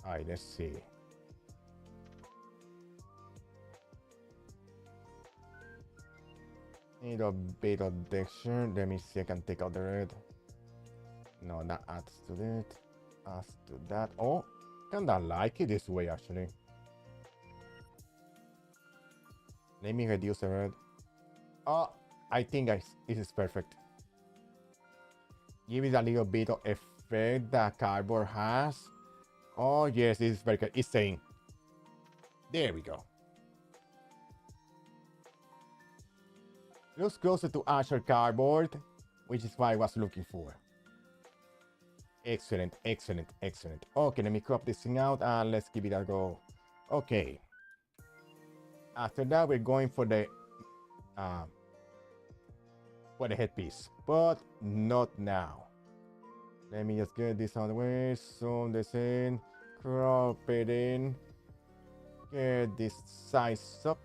Alright, let's see. Need a bit of texture. Let me see, I can take out the red. No, that adds to that. Adds to that. Oh, kinda like it this way actually. Let me reduce the red. Oh, I think this is perfect. Give it a little bit of effect that cardboard has. Oh yes, this is very good. It's saying. There we go. Looks closer to actual cardboard, which is what I was looking for. Excellent, excellent, excellent. Okay, let me crop this thing out and let's give it a go. Okay. After that, we're going for the headpiece, but not now. Let me just get this out of the way, zoom this in, crop it in, get this size up,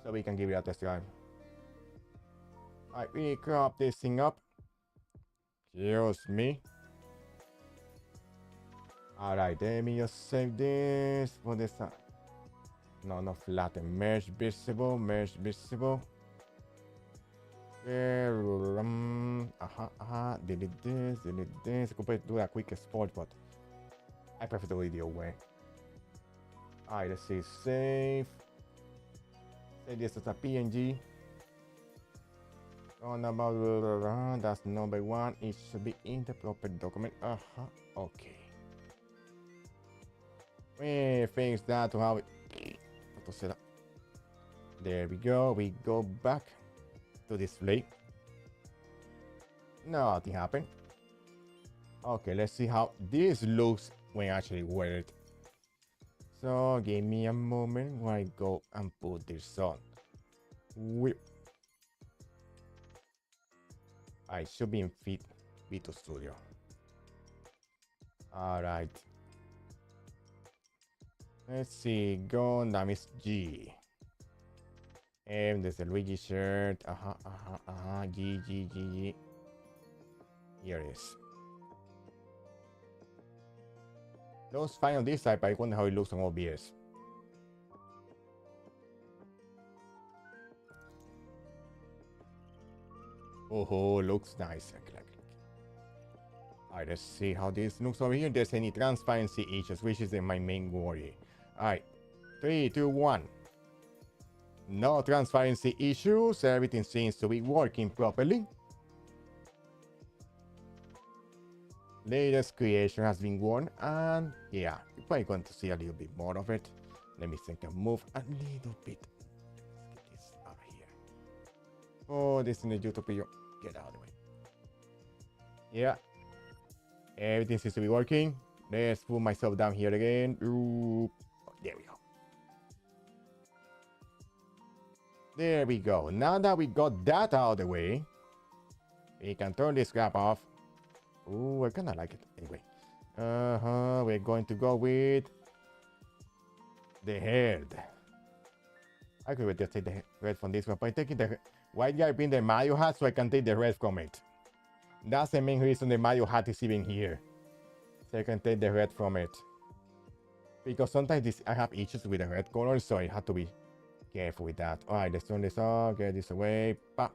so we can give it a test drive. Alright, we crop this thing up. Excuse me. Alright, let me just save this. What is that? No, not flatten. Mesh visible, mesh visible. Delete this, delete this. I could do a quick export, but I prefer the video way. Alright, let's see. Save. Save this as a PNG. That's number one. It should be in the proper document. Okay. We fix that to have it. There we go. We go back to display. Nothing happened. Okay, let's see how this looks when I actually wear it. So give me a moment when I go and put this on. I should be in Vito Studio. Alright. Let's see. Gundam is G. And there's a Luigi shirt. G. Here it is. Looks fine on this side, but I wonder how it looks on OBS. Oh, looks nice. Alright, let's see how this looks over here. There's any transparency issues, which is my main worry. Alright, 3, 2, 1. No transparency issues. Everything seems to be working properly. Latest creation has been worn, and yeah, you're probably going to see a little bit more of it. Let me think and move a little bit. Let's get this out of here. Oh, this in the YouTube video. Get out of the way. Yeah. Everything seems to be working. Let's put myself down here again. Ooh. There we go. There we go. Now that we got that out of the way, we can turn this crap off. Ooh, I kind of like it. Anyway. We're going to go with the head. I could just take the red from this one, but I'm taking the white guy being the Mario hat so I can take the red from it. That's the main reason the Mario hat is even here. So I can take the red from it. Because sometimes I have issues with the red color, so I have to be careful with that. Alright, let's turn this off, get this away. Pop.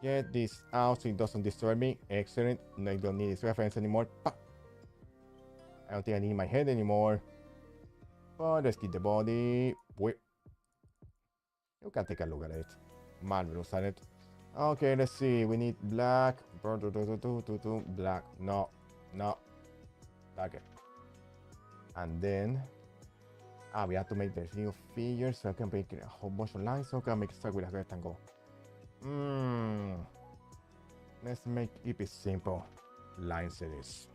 Get this out so it doesn't destroy me. Excellent. No, I don't need this reference anymore. Pop. I don't think I need my head anymore. But let's get the body. Wait. You can take a look at it. Marvelous at it. Okay, let's see. We need black. Black. No. Okay. And then we have to make the little figures so I can make a whole bunch of lines. So I can make start with a rectangle. Let's make it simple. Lines it is.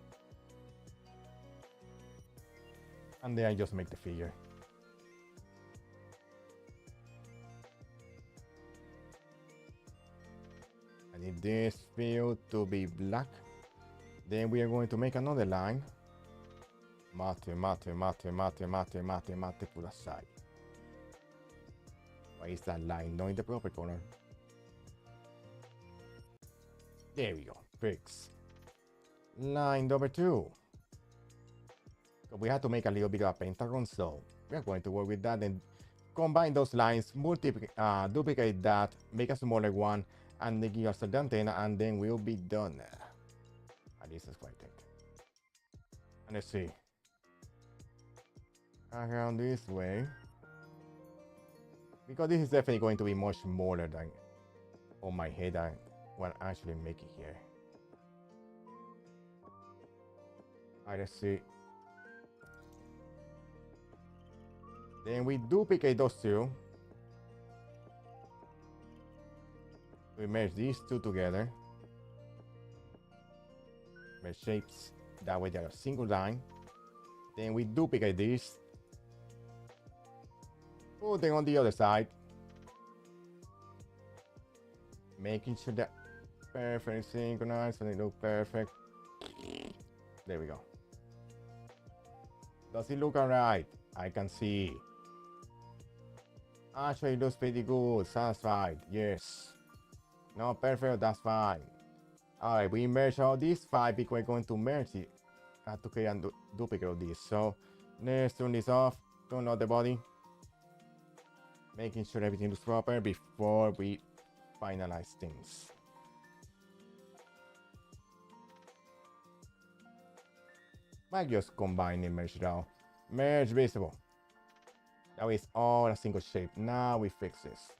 And then I just make the figure. I need this field to be black. Then we are going to make another line. Mate, mate, mate, mate, mate, mate, mate, put aside. Why is that line not in the proper color? There we go. Fix. Line number 2. So we have to make a little bit of a pentagon, so we are going to work with that and combine those lines, duplicate that, make a smaller one, and then give us the antenna, and then we'll be done. And this is what I think. And let's see. Around this way. Because this is definitely going to be much smaller than on my head than what I'm actually making here. Alright, let's see. Then we duplicate those two. We merge these two together. Merge shapes. That way they're a single line. Then we duplicate this. Put them on the other side. Making sure that perfect synchronized so they look perfect. There we go. Does it look alright? I can see. Actually, it looks pretty good. Satisfied. Yes. Not perfect. That's fine. Alright, we merge all these 5 because we're going to merge it. I have to create a duplicate of this. So let's turn this off. Turn off the body. Making sure everything looks proper before we finalize things. Might just combine and merge it out. Merge visible. That way it's all a single shape. Now we fix this.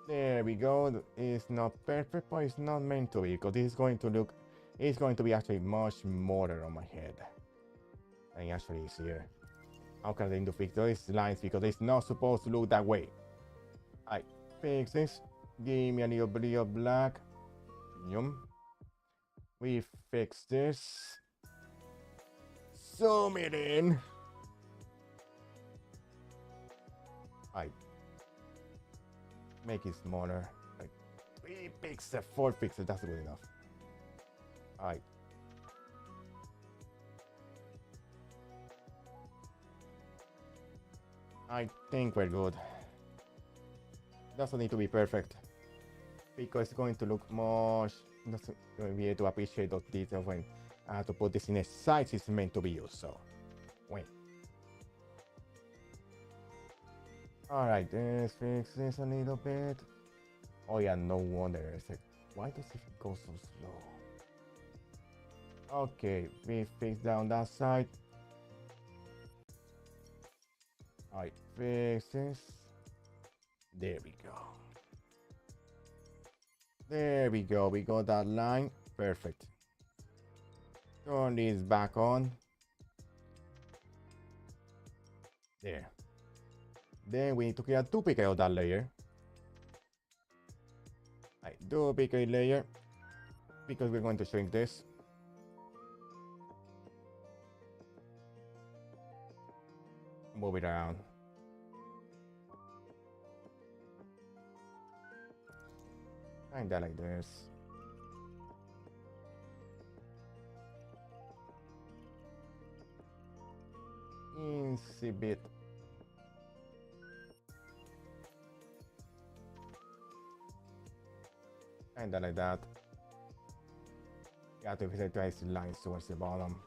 There we go. It's not perfect, but it's not meant to be because this is going to look. It's going to be actually much smaller on my head. And actually it's here. How can I do fix those lines because it's not supposed to look that way. I fix this. Give me a little bit of black. Yum. We fix this. Zoom it in. I make it smaller. Like 3 pixels, 4 pixels. That's good enough. I think we're good. Doesn't need to be perfect because it's going to look much. Doesn't be able to appreciate those details when I have to put this in a size it's meant to be used. So, wait. Alright, let's fix this a little bit. Oh yeah, no wonder. It's like, why does it go so slow? Okay, we fix down that side. Alright, fix this. There we go. There we go. We got that line. Perfect. Turn this back on. There. Then we need to create a duplicate of that layer. Right, duplicate layer. Because we're going to shrink this. Move it around. Kinda like this. Insy bit. Kinda like that. You have to visualize the lines towards the bottom.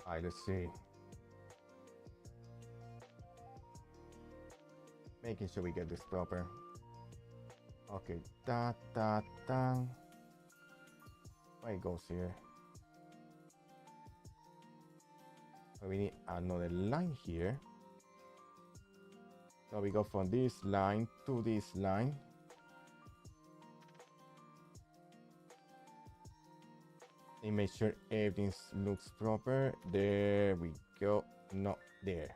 Alright, let's see. Making sure we get this proper. Okay, da. Why it goes here? So we need another line here. So we go from this line to this line. And make sure everything looks proper. There we go. No, there.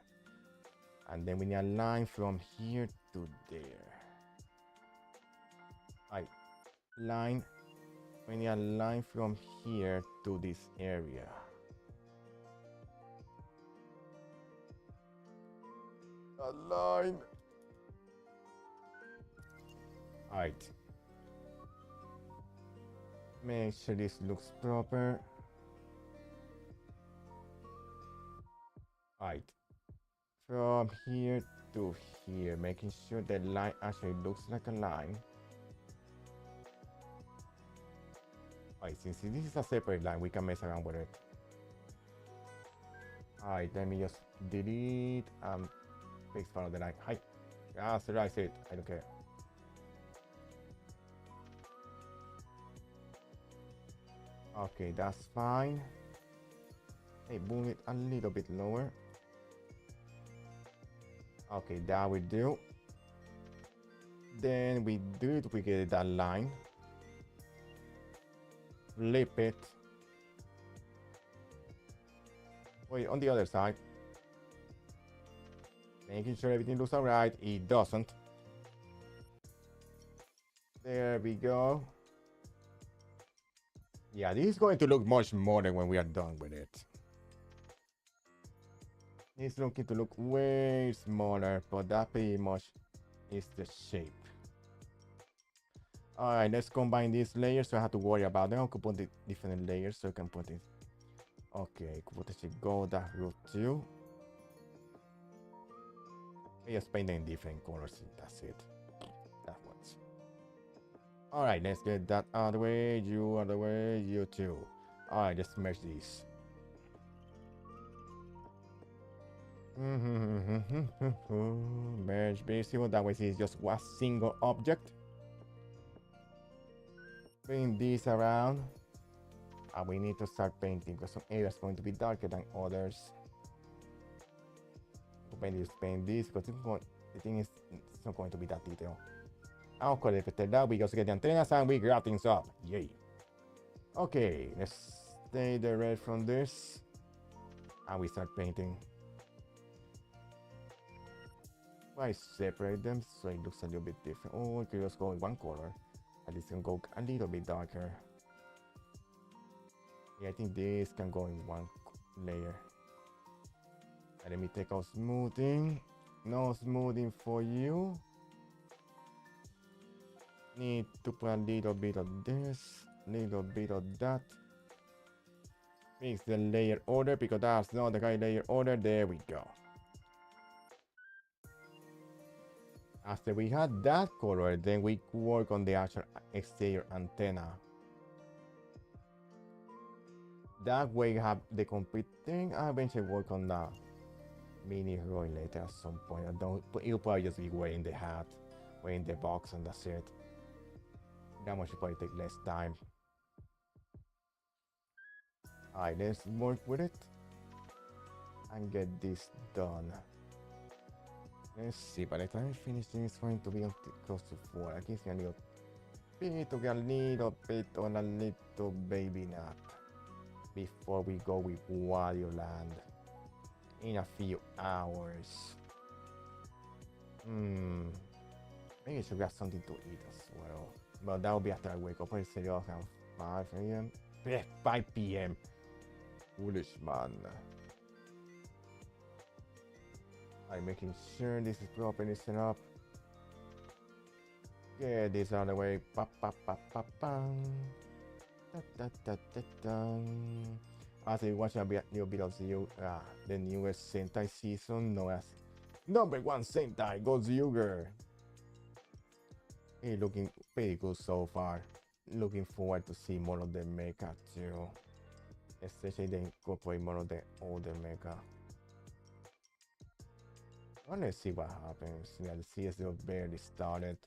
And then we need a line from here to there. Right. Line. We need a line from here to this area. A line. Alright. Make sure this looks proper. Alright. From here to here, making sure the line actually looks like a line. Alright, since this is a separate line, we can mess around with it. Alright, let me just delete and fix part of the line. Hi. That's right, I said it. I don't care. Okay, that's fine. Hey, boom it a little bit lower. Okay, that will do. Then we duplicate that line. Flip it. Wait, on the other side. Making sure everything looks alright. It doesn't. There we go. Yeah, this is going to look much more than when we are done with it. It's looking to look way smaller, but that pretty much is the shape. Alright, let's combine these layers so I have to worry about them. I could put the different layers so I can put it. Okay, could potentially go that route too. We just paint them in different colors. That's it. That works. Alright, let's get that out of the way. You out of the way. You too. Alright, let's merge these. Merge basically. That way it's just one single object. Bring these around. And we need to start painting because some areas are going to be darker than others. Paint this because the thing is it's not going to be that detailed. I'll collect that. We just get the antennas and we grab things up. Yay. Okay, let's take the red from this. And we start painting. I separate them so it looks a little bit different. Oh, we could just go in one color. And this can go a little bit darker. Yeah, I think this can go in one layer. And let me take out smoothing. No smoothing for you. Need to put a little bit of this, little bit of that. Fix the layer order because that's not the right layer order. There we go. After we had that color, then we work on the actual exterior antenna. That way you have the complete thing. I eventually work on the mini Roy later at some point. I don't, it'll probably just be wearing the hat, wearing the box, and that's it. That one should probably take less time. Alright, let's work with it and get this done. Let's see, by the time I finish this, it's going to be close to 4. That gives me a little bit to get a little bit on a little baby nap before we go with Wario Land in a few hours. Maybe I should get something to eat as well. But that will be after I wake up. I say off around 5 a.m. 5 p.m. Foolish man. I'm making sure this is properly set up. Get this out of the way. Pa pa pa pa pam. Da da da da da. After you watch a little bit of the newest Sentai season known as #1 Sentai Go Zyuger. It's looking pretty good so far. Looking forward to see more of the mecha too. Especially they incorporate more of the older mecha. Well, let's see what happens. Yeah, the CSO barely started.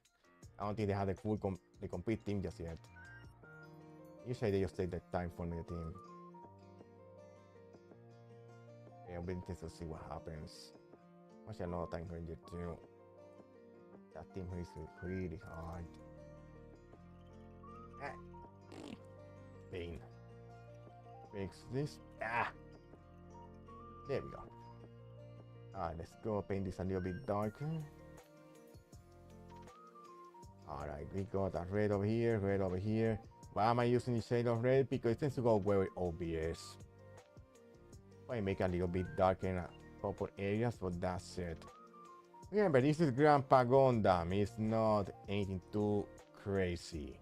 I don't think they have the full the complete team just yet. Usually they just take the time forming the team. Yeah, I'm interested to see what happens. Actually, a lot of time Ranger too. That team is really hard. Pain. Fix this. There we go. Alright, let's go paint this a little bit darker. Alright, we got that red over here, red over here. Why am I using the shade of red? Because it tends to go very obvious. I make a little bit darker in a couple areas, but that's it. Remember, this is Grandpa Gundam. It's not anything too crazy.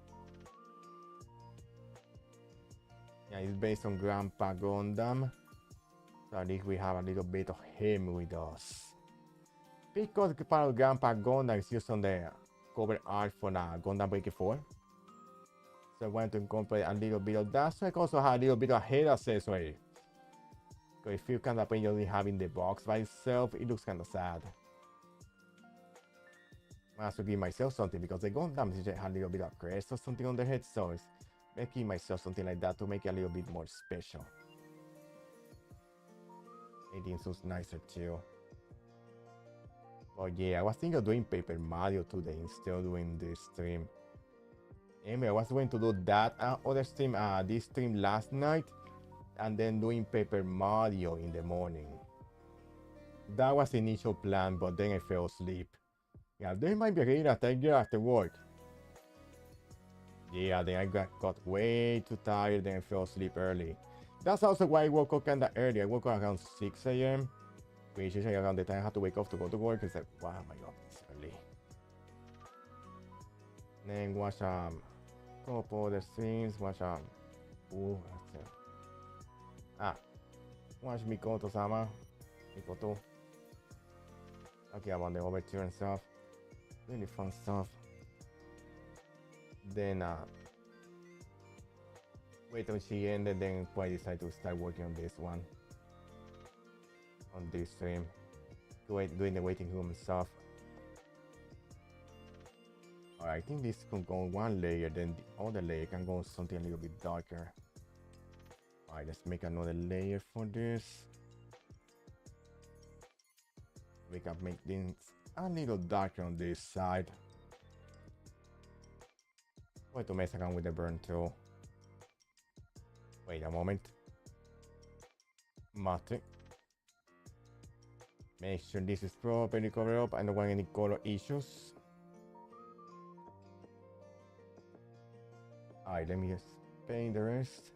Yeah, it's based on Grandpa Gundam. So at least we have a little bit of him with us. Because part of Grandpa Gundam is used on the cover art for Gundam Breaker 4. So I want to incorporate a little bit of that. So I also have a little bit of head accessory. Because it feels kind of pain only having the box by itself. It looks kind of sad. I have to give myself something because the Gundam had a little bit of crest or something on their head. So it's making myself something like that to make it a little bit more special. It looks nicer too. Oh yeah, I was thinking of doing Paper Mario today instead of doing this stream. Anyway, I was going to do that other stream, this stream last night, and then doing Paper Mario in the morning. That was the initial plan, but then I fell asleep. Yeah, there might be a great attacker after work. Yeah, then I got way too tired, then I fell asleep early. That's also why I woke up kinda early. I woke up around 6 a.m. Which is around the time I have to wake up to go to work. It's like, wow, my god, it's early. Then watch couple other streams. Watch watch Mikoto-sama. Mikoto. Okay, about the overture and stuff. Really fun stuff. Then wait till she ended, then I decided to start working on this one. On this stream. Doing the waiting room and stuff. Alright, I think this can go one layer, then the other layer can go something a little bit darker. Alright, let's make another layer for this. We can make things a little darker on this side. Going to mess around with the burn tool. Wait a moment. Mate. Make sure this is properly covered up. I don't want any color issues. Alright, let me just paint the rest.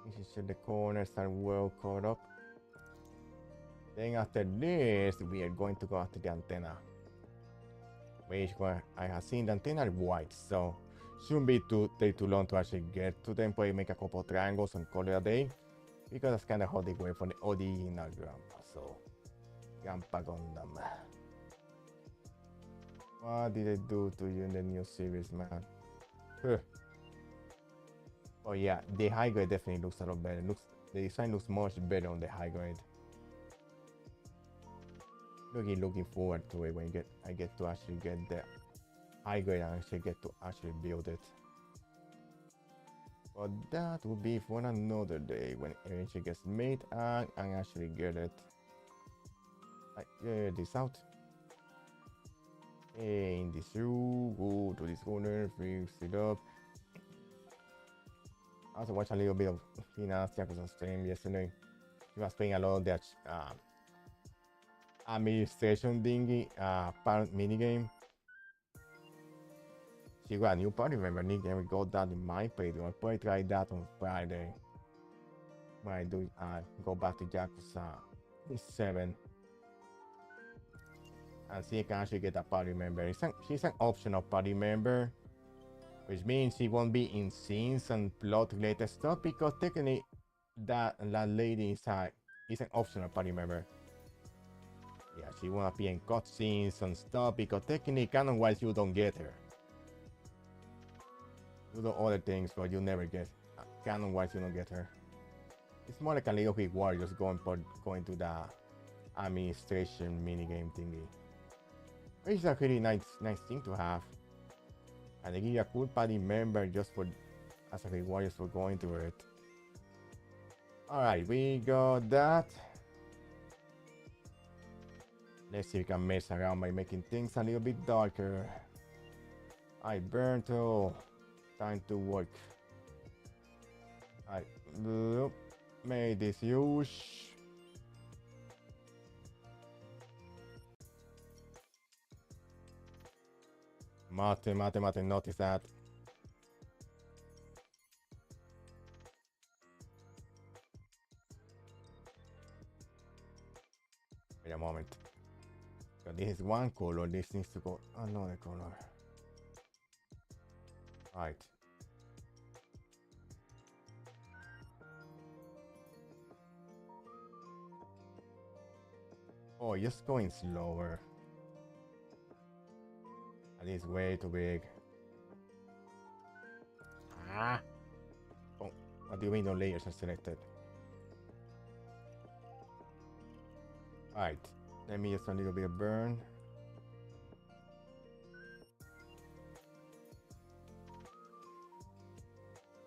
Make sure the corners are well covered up. Then after this, we are going to go after the antenna. Which one I have seen the antenna white, so shouldn't be take too long to actually get to them. Probably make a couple of triangles and call it a day. Because that's kind of how they were for the original Grandpa. So, Grandpa Gundam. What did they do to you in the new series, man? Huh. Oh yeah, the high grade definitely looks a lot better. The design looks much better on the high grade. Looking forward to it when I get to actually get the high grade and actually get to actually build it. But that will be for another day when it eventually gets made and actually get it. I get this out. In this room, go to this corner, fix it up. I also watched a little bit of Fina's Yakuza stream yesterday. He was playing a lot of that administration thingy, parent minigame. She got a new party member, Nick, and we got that in my playthrough. I'll probably try that on Friday. When I do go back to Yakuza 7. And see if I can actually get a party member. She's an optional party member. Which means she won't be in scenes and plot related stuff because technically that lady is an optional party member. Yeah, she won't appear in cutscenes and stuff because technically canon wise you don't get her. You do other things, but you never get canon wise. You don't get her. It's more like a little reward just going to the administration minigame thingy, which is a really nice thing to have. And they give you a cool party member just for as a reward just for going to it. All right, we got that. Let's see if we can mess around by making things a little bit darker. I burnt all. Time to work. I made this huge. Mate, notice that. Wait a moment. So this is one color, this needs to go another color. All right. Oh, just going slower. That is way too big. Ah. Oh, what do you mean no layers are selected? All right. Let me just a little bit of burn.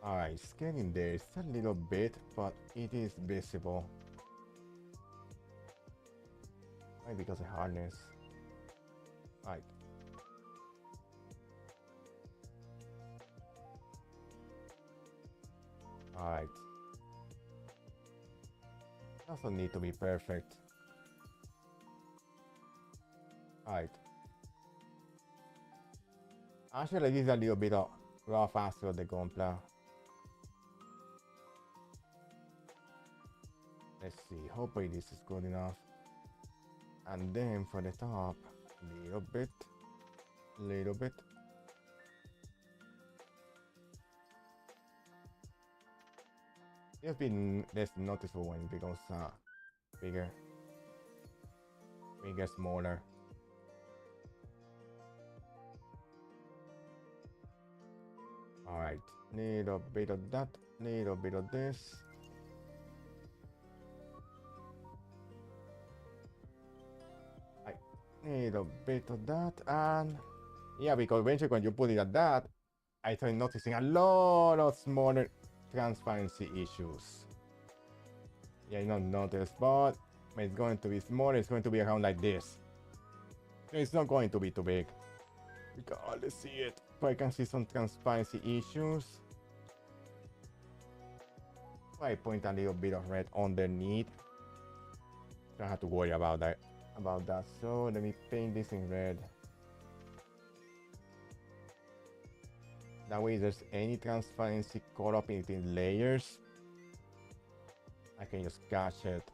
All right, it's getting there. It's a little bit, but it is visible. Maybe because of hardness. All right. All right. Doesn't need to be perfect. All right. Actually, this is a little bit of raw faster of the Gunpla. Let's see. Hopefully this is good enough. And then for the top, little bit. It's been less noticeable when it becomes bigger, smaller. All right, little bit of that, little bit of this. Little bit of that, and yeah, because eventually when you put it at that, I started noticing a lot of smaller transparency issues. Yeah, you don't notice, but when it's going to be smaller, it's going to be around like this. It's not going to be too big. Because let's see it. But I can see some transparency issues. So I point a little bit of red underneath. Don't have to worry about that. So let me paint this in red. That way, if there's any transparency caught up in between layers, I can just catch it.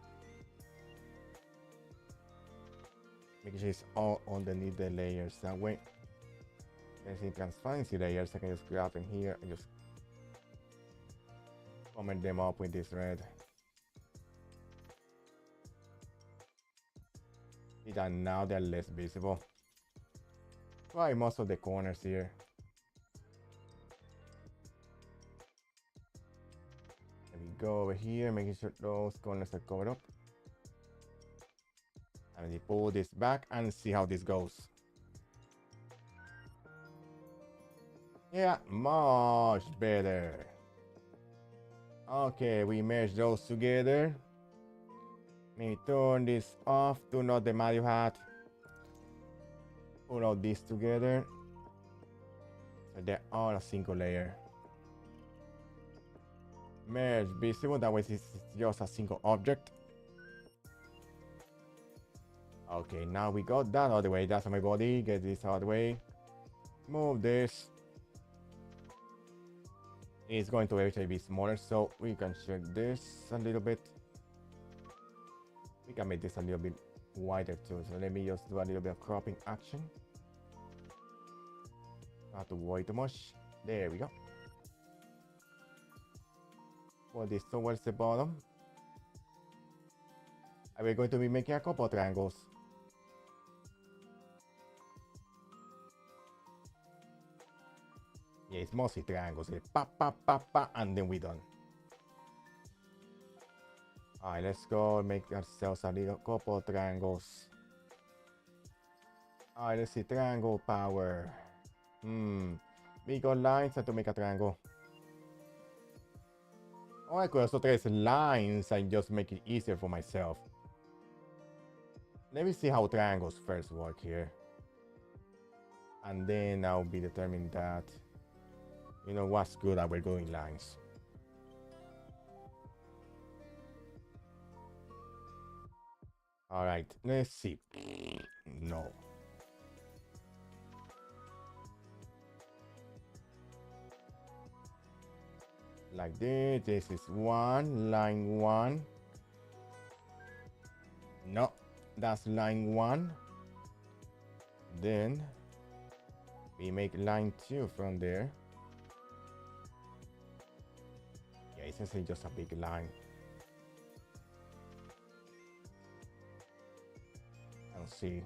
Make sure it's all underneath the layers. That way, there's any transparency layers, I can just grab in here and just comment them up with this red. And now they're less visible. Try most of the corners here. Let me go over here, making sure those corners are covered up. And we pull this back and see how this goes. Yeah, much better. Okay, we merge those together. Maybe turn this off, turn out the Mario hat. Pull out these together. So they're all a single layer. Merge visible, that way it's just a single object. Okay, now we got that out of the way. That's my body. Get this out of the way. Move this. It's going to eventually be smaller, so we can check this a little bit. We can make this a little bit wider too. So let me just do a little bit of cropping action. Not have to worry too much. There we go. Put this towards the bottom. And we're going to be making a couple of triangles. Yeah, it's mostly triangles. Pa, pa, pa, pa, and then we're done. Alright, let's go make ourselves a little couple of triangles. Alright, let's see. Triangle power. We got lines to make a triangle. Oh, I could also trace lines and just make it easier for myself. Let me see how triangles first work here. And then I'll be determining that, you know, what's good at we're going lines. All right, let's see. No. Like this. This is one, line one. No, that's line one. Then we make line two from there. essentially just a big line. Let's see.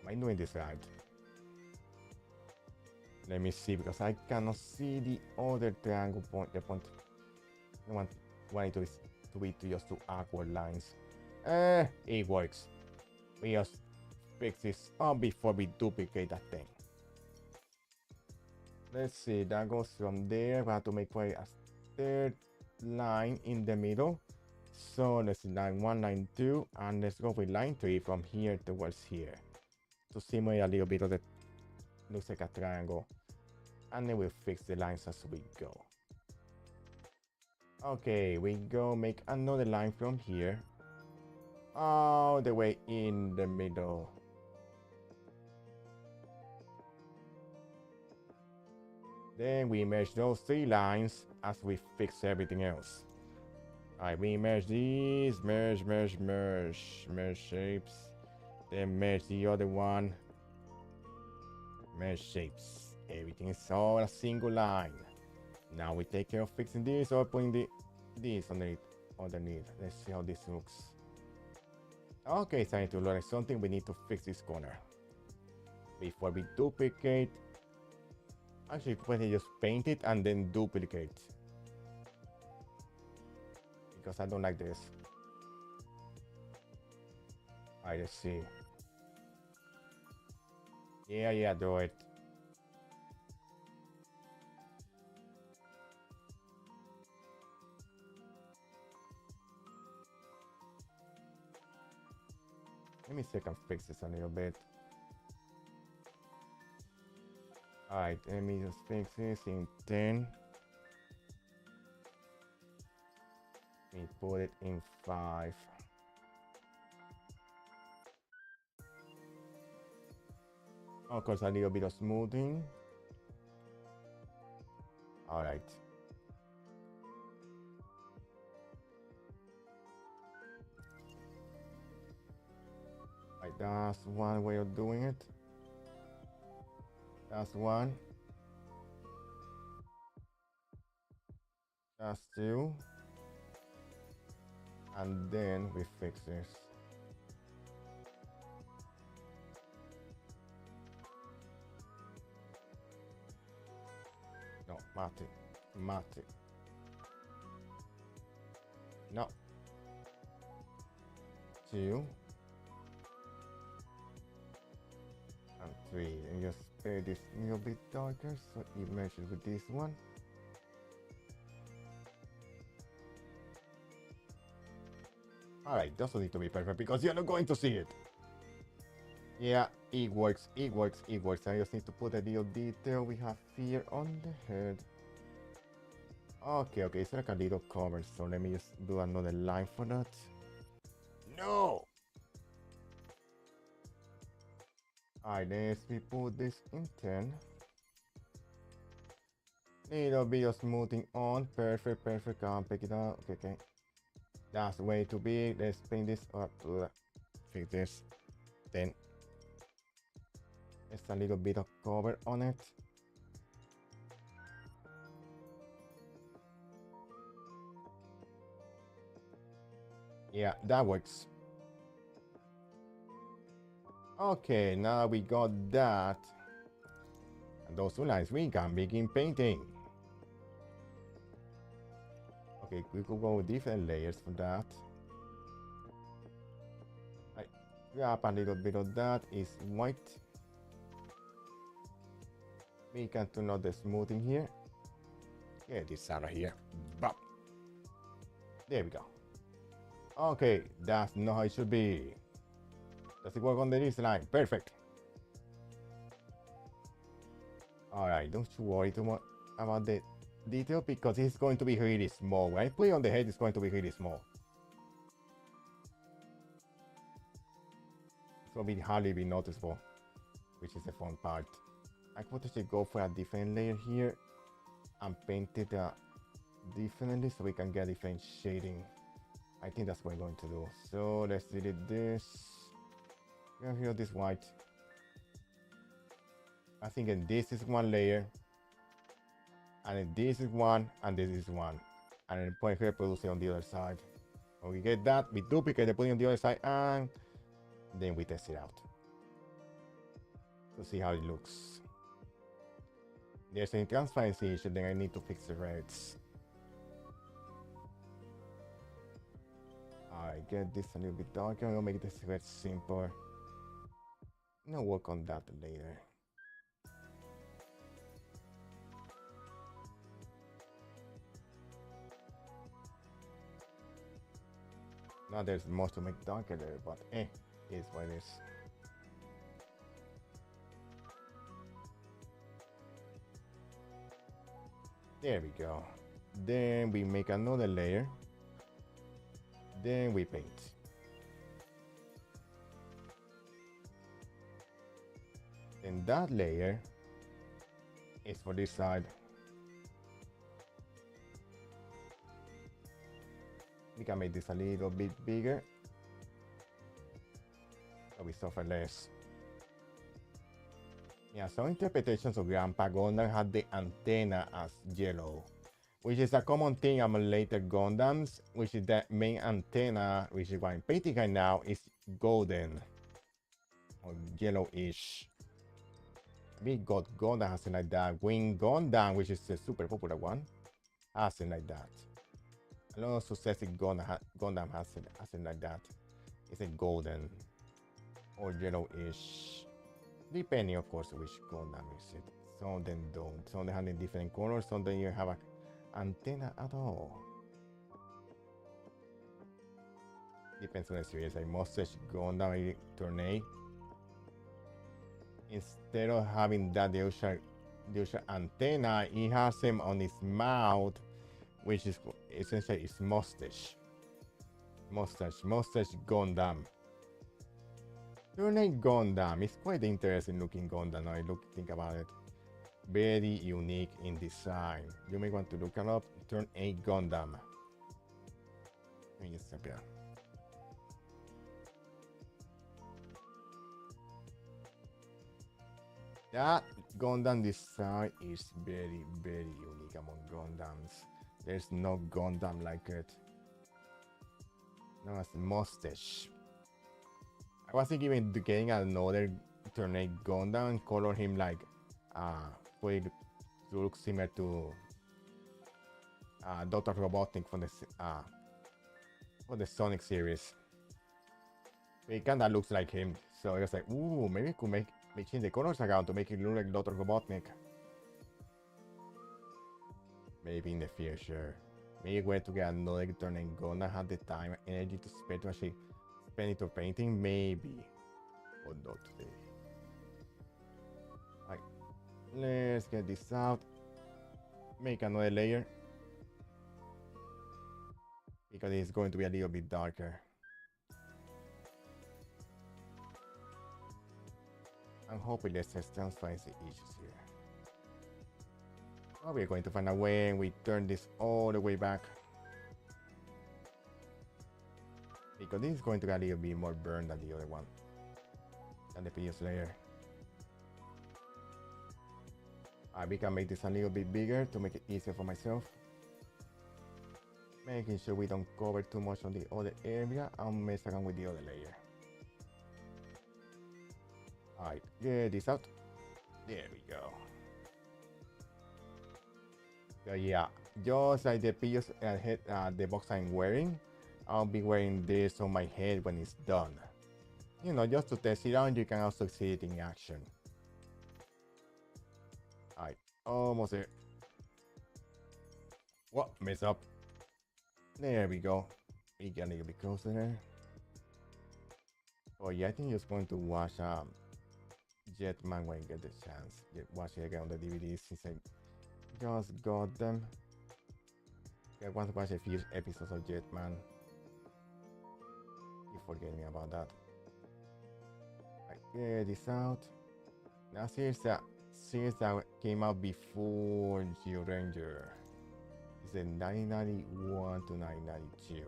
Am I doing this right? Let me see, because I cannot see the other triangle point. The point. I want it to be just two awkward lines. It works. We just fix this up before we duplicate that thing. Let's see, that goes from there. We have to make a third line in the middle. So let's see, line 1, line 2, and let's go with line 3 from here towards here to simulate a little bit of the looks like a triangle. And then we'll fix the lines as we go. Okay, we go make another line from here all the way in the middle. Then we merge those 3 lines as we fix everything else. Alright, we merge these, merge shapes. Then merge the other one, merge shapes. Everything is all a single line. Now we take care of fixing this or putting this underneath. Let's see how this looks. Okay, it's time to learn something. We need to fix this corner before we duplicate. Actually, probably just paint it and then duplicate, because I don't like this. Alright, let's see. Yeah, do it. Let me see if I can fix this a little bit. Alright, let me just fix this in 10. Let me put it in 5. Of course, a little bit of smoothing. Alright. Right, that's one way of doing it. That's one. That's 2. And then we fix this. No, mate. No. 2. And 3. And just pair this a little bit darker so it matches with this one. Alright, doesn't need to be perfect because you're not going to see it. Yeah, it works. I just need to put a little detail we have here on the head. Okay, it's like a little cover, so let me just do another line for that. No! Alright, let's put this in 10. Little bit of smoothing on. Perfect. Come pick it up. Okay. That's way too big. Let's paint this up. Fix this. Then just a little bit of cover on it. Yeah, that works. Okay, now we got that. And those 2 lines, we can begin painting. Okay, we could go with different layers for that. I grab a little bit of that. Is white. We can turn on the smoothing here. Get this out of here. Bop. There we go. Okay, that's not how it should be. Does it work on this line? Perfect. Alright, don't you worry too much about the detail because it's going to be really small. When I play on the head, it's going to be really small. It's going to be hardly be noticeable, which is the fun part. I could actually go for a different layer here and paint it differently so we can get different shading. I think that's what I'm going to do. So let's delete this. Here, this white. I think this is one layer. And then this is one, and this is one. And then puede reproduce on the other side. When we get that, we duplicate the pudding on the other side, and then we test it out to see how it looks. There's any transparency issue, then I need to fix the reds. I get this a little bit darker. I'm gonna make this red simpler. I'm gonna work on that later. Now there's more to make darker there, but is what it is. There we go. Then we make another layer. Then we paint. And that layer is for this side. We can make this a little bit bigger, so we suffer less. Yeah, some interpretations of Grandpa Gundam had the antenna as yellow, which is a common thing among later Gundams, which is the main antenna, which is what I'm painting right now, is golden or yellowish. We got Gundam has it like that. Wing Gundam, which is a super popular one, has it like that. A lot of successive Gundam has it like that. It's a golden or yellowish, depending of course which Gundam is it. Some of them don't. Some of them have in different colors. Some of them you have an antenna at all. Depends on the series. Like Mustache Gundam Tornado, instead of having that the usual antenna, he has them on his mouth, which is essentially his mustache. Mustache Gundam. Tornado Gundam is quite interesting looking Gundam. Now I think about it. Very unique in design. You may want to look it up. Tornado Gundam. Let me just step here. That Gundam design is very, very unique among Gundams. There's no Gundam like it. No, it's mustache. I was thinking even getting another Tornado Gundam and color him like for it to look similar to Dr. Robotnik from the Sonic series. It kinda looks like him, so I was like, ooh, maybe we could change the colors around to make it look like Dr. Robotnik. Maybe in the future. Maybe we're to get another Tornado Gundam, have the time and energy to spend to actually spend it to painting, maybe. But not today. Alright, let's get this out. Make another layer, because it's going to be a little bit darker. I'm hoping there's transparency issues here. Oh, we're going to find a way, and we turn this all the way back, because this is going to get a little bit more burned than the other one, than the previous layer. We can make this a little bit bigger to make it easier for myself. Making sure we don't cover too much on the other area and mess around with the other layer. Alright, get this out. There we go. So yeah, just like the previous head, the box I'm wearing, I'll be wearing this on my head when it's done. You know, just to test it out. You can also see it in action. Alright, almost there. What? Mess up. There we go. We get a little bit closer there. Oh yeah, I think just going to watch Jetman when I get the chance. Watch it again on the DVD since I just got them. I want to watch a few episodes of Jetman. Keep forgetting about that. I get this out. Now series that came out before G-Ranger. It's in 1991 to 1992.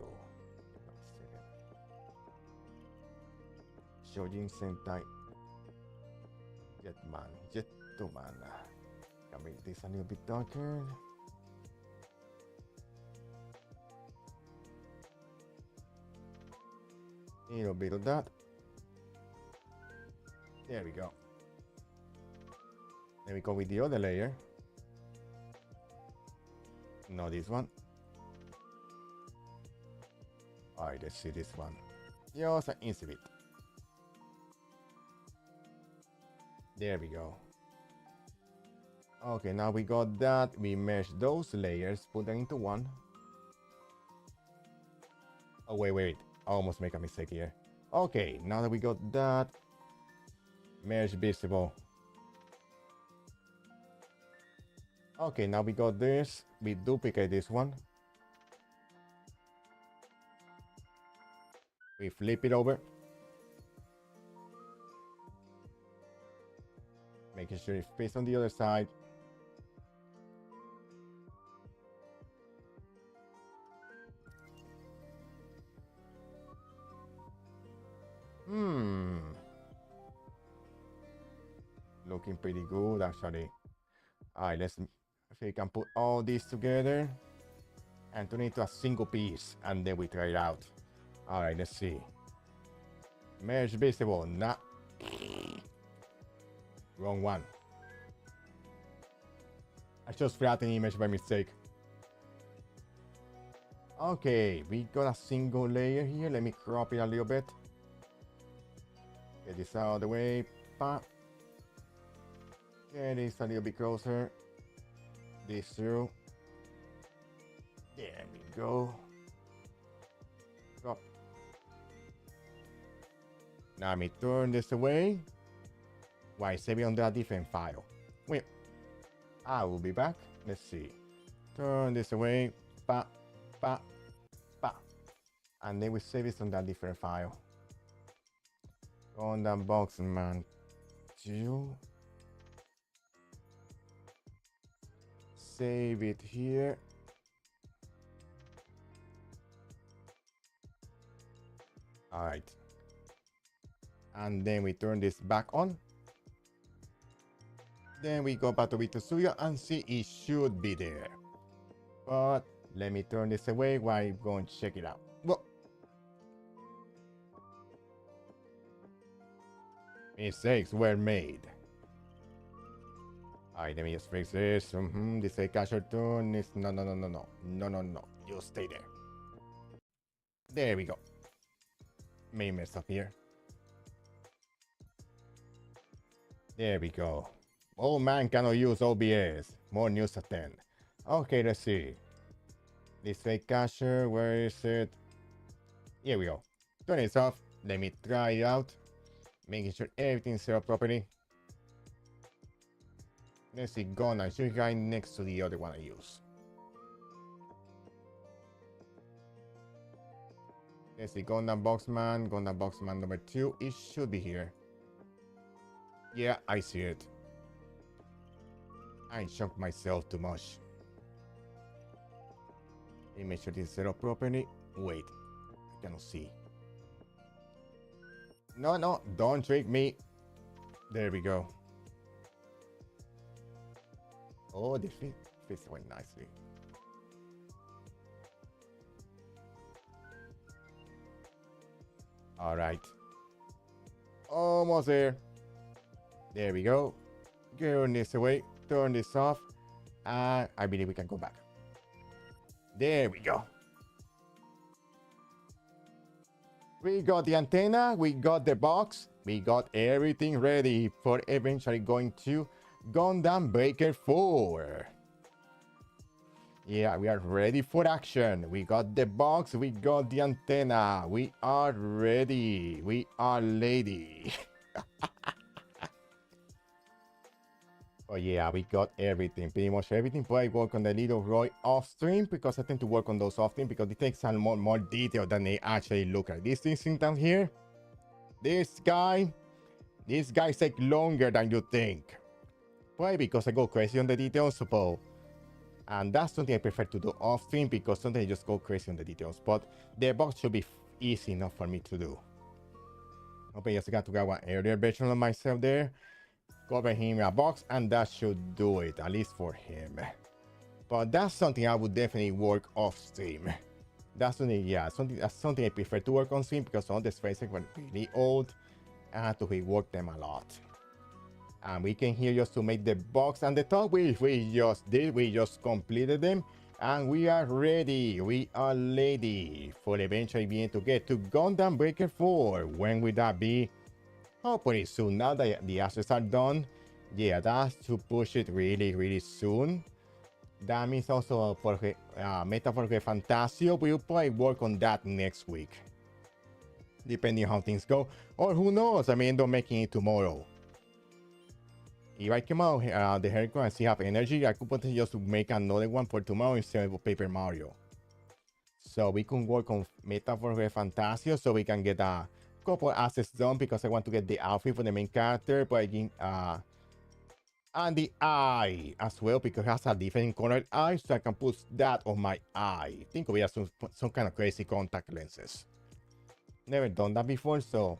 Shojin Sentai Jetman. Can make this a little bit darker. A little bit of that. There we go. Then we go with the other layer. No, this one. Alright, let's see this one. Just an instant bit. There we go. Okay, now we got that. We mesh those layers, put them into one. Oh, wait. I almost make a mistake here. Okay, now that we got that, mesh visible. Okay, now we got this. We duplicate this one. We flip it over. Making sure it fits on the other side. Looking pretty good, actually. Alright, let's see if we can put all this together and turn it into a single piece, and then we try it out. Alright, let's see. Mesh visible. Nah. Wrong one. I just flattened the image by mistake. Okay, we got a single layer here. Let me crop it a little bit. Get this out of the way. Pop. Get this a little bit closer. This through. There we go. Crop. Now let me turn this away. Why save it on a different file? Wait. I will be back. Let's see. Turn this away. Pa. Pa. Pa. And then we save it on that different file. On that box, man. 2. Save it here. All right. And then we turn this back on. Then we go back to Visual Studio and see it should be there. But let me turn this away while I go and check it out. Whoa. Mistakes were made. Alright, let me just fix this. This is capture turn. Is no. You stay there. There we go. May mess up here. There we go. Oh man, cannot use OBS. More news at 10. Okay, let's see. Display capture, where is it? Here we go. Turn this off. Let me try it out. Making sure everything's set up properly. Let's see, Gundam should go next to the other one I use. Let's see, Gundam Boxman number 2. It should be here. Yeah, I see it. I shocked myself too much. Let me make sure this is set up properly. Wait, I cannot see. No, don't trick me. There we go. Oh, this fits quite nicely. All right. Almost there. There we go. Turn this away. Turn this off. And I believe we can go back. There we go. We got the antenna. We got the box. We got everything ready for eventually going to Gundam Breaker 4. Yeah, we are ready for action. We got the box. We got the antenna. We are ready. We are lady. Oh yeah, we got everything, pretty much everything. But I work on the little Roy off stream because I tend to work on those off stream because it takes a lot more detail than they actually look like. This thing down here, this guy take longer than you think. Why? Because I go crazy on the details, so and that's something I prefer to do off stream because sometimes I just go crazy on the details. But the box should be easy enough for me to do. Okay, just got to grab one earlier version of myself there. cover him in a box, and that should do it, at least for him. But that's something I would definitely work off stream. That's something, yeah, that's something I prefer to work on stream because some of the faces were really old and I had to rework them a lot. And we came here just to make the box and the top, which we just did. We just completed them. And we are ready. We are ready for eventually being able to get to Gundam Breaker 4. When will that be? Hopefully soon. Now that the assets are done, yeah, that's to push it really, really soon. That means also for Metaphor Fantasio, we'll probably work on that next week. Depending on how things go. Or who knows, I may end up making it tomorrow. If I come out the Hercules and see have energy, I could potentially just make another one for tomorrow instead of Paper Mario. So we can work on Metaphor Fantasio so we can get a couple assets done because I want to get the outfit for the main character, but again, and the eye as well because it has a different colored eye, so I can put that on my eye. Think of it as some kind of crazy contact lenses. Never done that before, so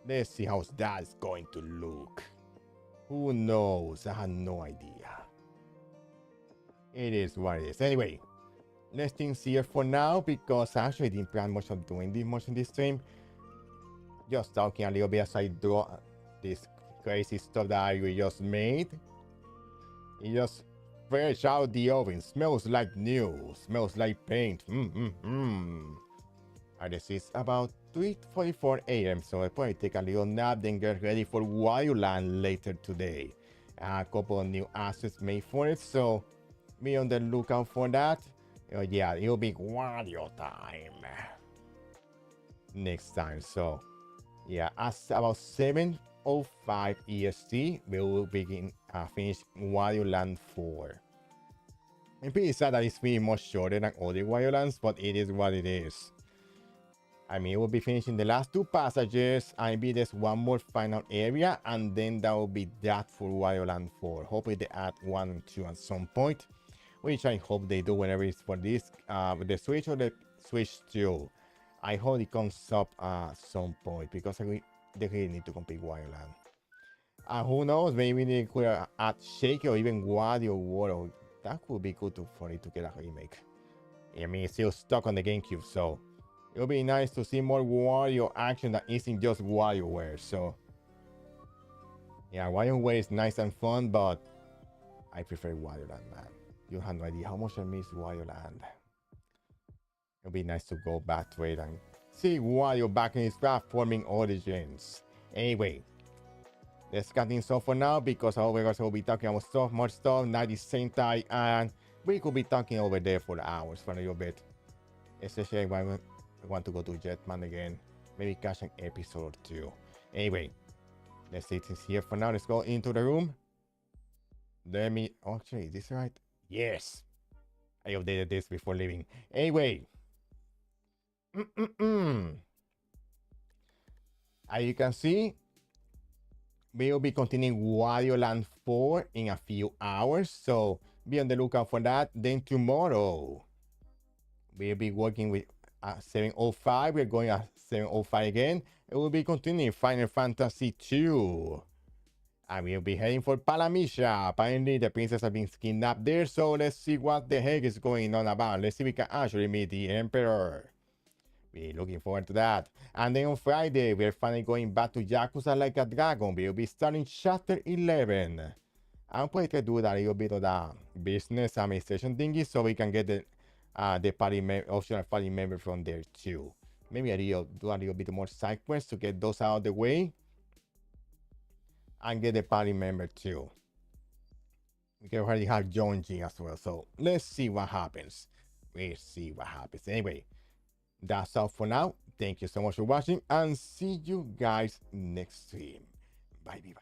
let's see how that's going to look. Who knows? I have no idea. It is what it is. Anyway, let's things here for now because I actually didn't plan much of doing this much in this stream. Just talking a little bit as I draw this crazy stuff that I just made. It just fresh out the oven. Smells like new. Smells like paint. And this is about 3:44 a.m. So I'll probably take a little nap, then get ready for Wildland later today. A couple of new assets made for it, so be on the lookout for that. Yeah, it'll be Wario time next time. So yeah, as about 7:05 EST, we will begin finish Wario Land 4. I'm pretty sad that it's pretty much shorter than other Wario Lands, but it is what it is. I mean, we'll be finishing the last two passages. I'll be this one more final area, and then that will be that for Wario Land 4. Hopefully they add 1 and 2 at some point, which I hope they do whenever it's for this, with the Switch or the Switch 2. I hope it comes up at some point because they really need to complete Wario Land. Who knows, maybe they could add Shaky or even Wario World. That could be good for it to get a remake. I mean, it's still stuck on the GameCube, so it'll be nice to see more Wario action that isn't just WarioWare. So yeah, WarioWare is nice and fun, but I prefer Wario Land, man. You have no idea how much I miss Wario Land. It'll be nice to go back to it and see Wario back in his platforming origins. Anyway, let's cut things off for now because our guys will be talking about stuff, much stuff, not the same time, and we could be talking over there for hours for a little bit. Especially when I want to go to Jetman again. Maybe catch an episode or two. Anyway, let's see this here for now. Let's go into the room. Let me. Actually, is this right? Yes. I updated this before leaving. Anyway. As you can see, we'll be continuing Wario Land 4 in a few hours. So be on the lookout for that. Then tomorrow, we'll be working with 7:05. We're going at 7:05 again. It will be continuing Final Fantasy 2. And we'll be heading for Palamisha. Apparently, the princess has been kidnapped there. So let's see what the heck is going on about. Let's see if we can actually meet the Emperor. We're looking forward to that. And then on Friday, we're finally going back to Yakuza Like a Dragon. We'll be starting Chapter 11. I'm going to do that a little bit of the business administration thingy so we can get the optional party member from there too. Maybe do a little bit more side quests to get those out of the way and get the party member too. We can already have Jonji as well, so let's see what happens. We'll see what happens. Anyway, that's all for now. Thank you so much for watching and see you guys next stream. Bye bye.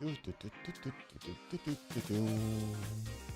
Do, do, do, do, do, do, do, do, do, do.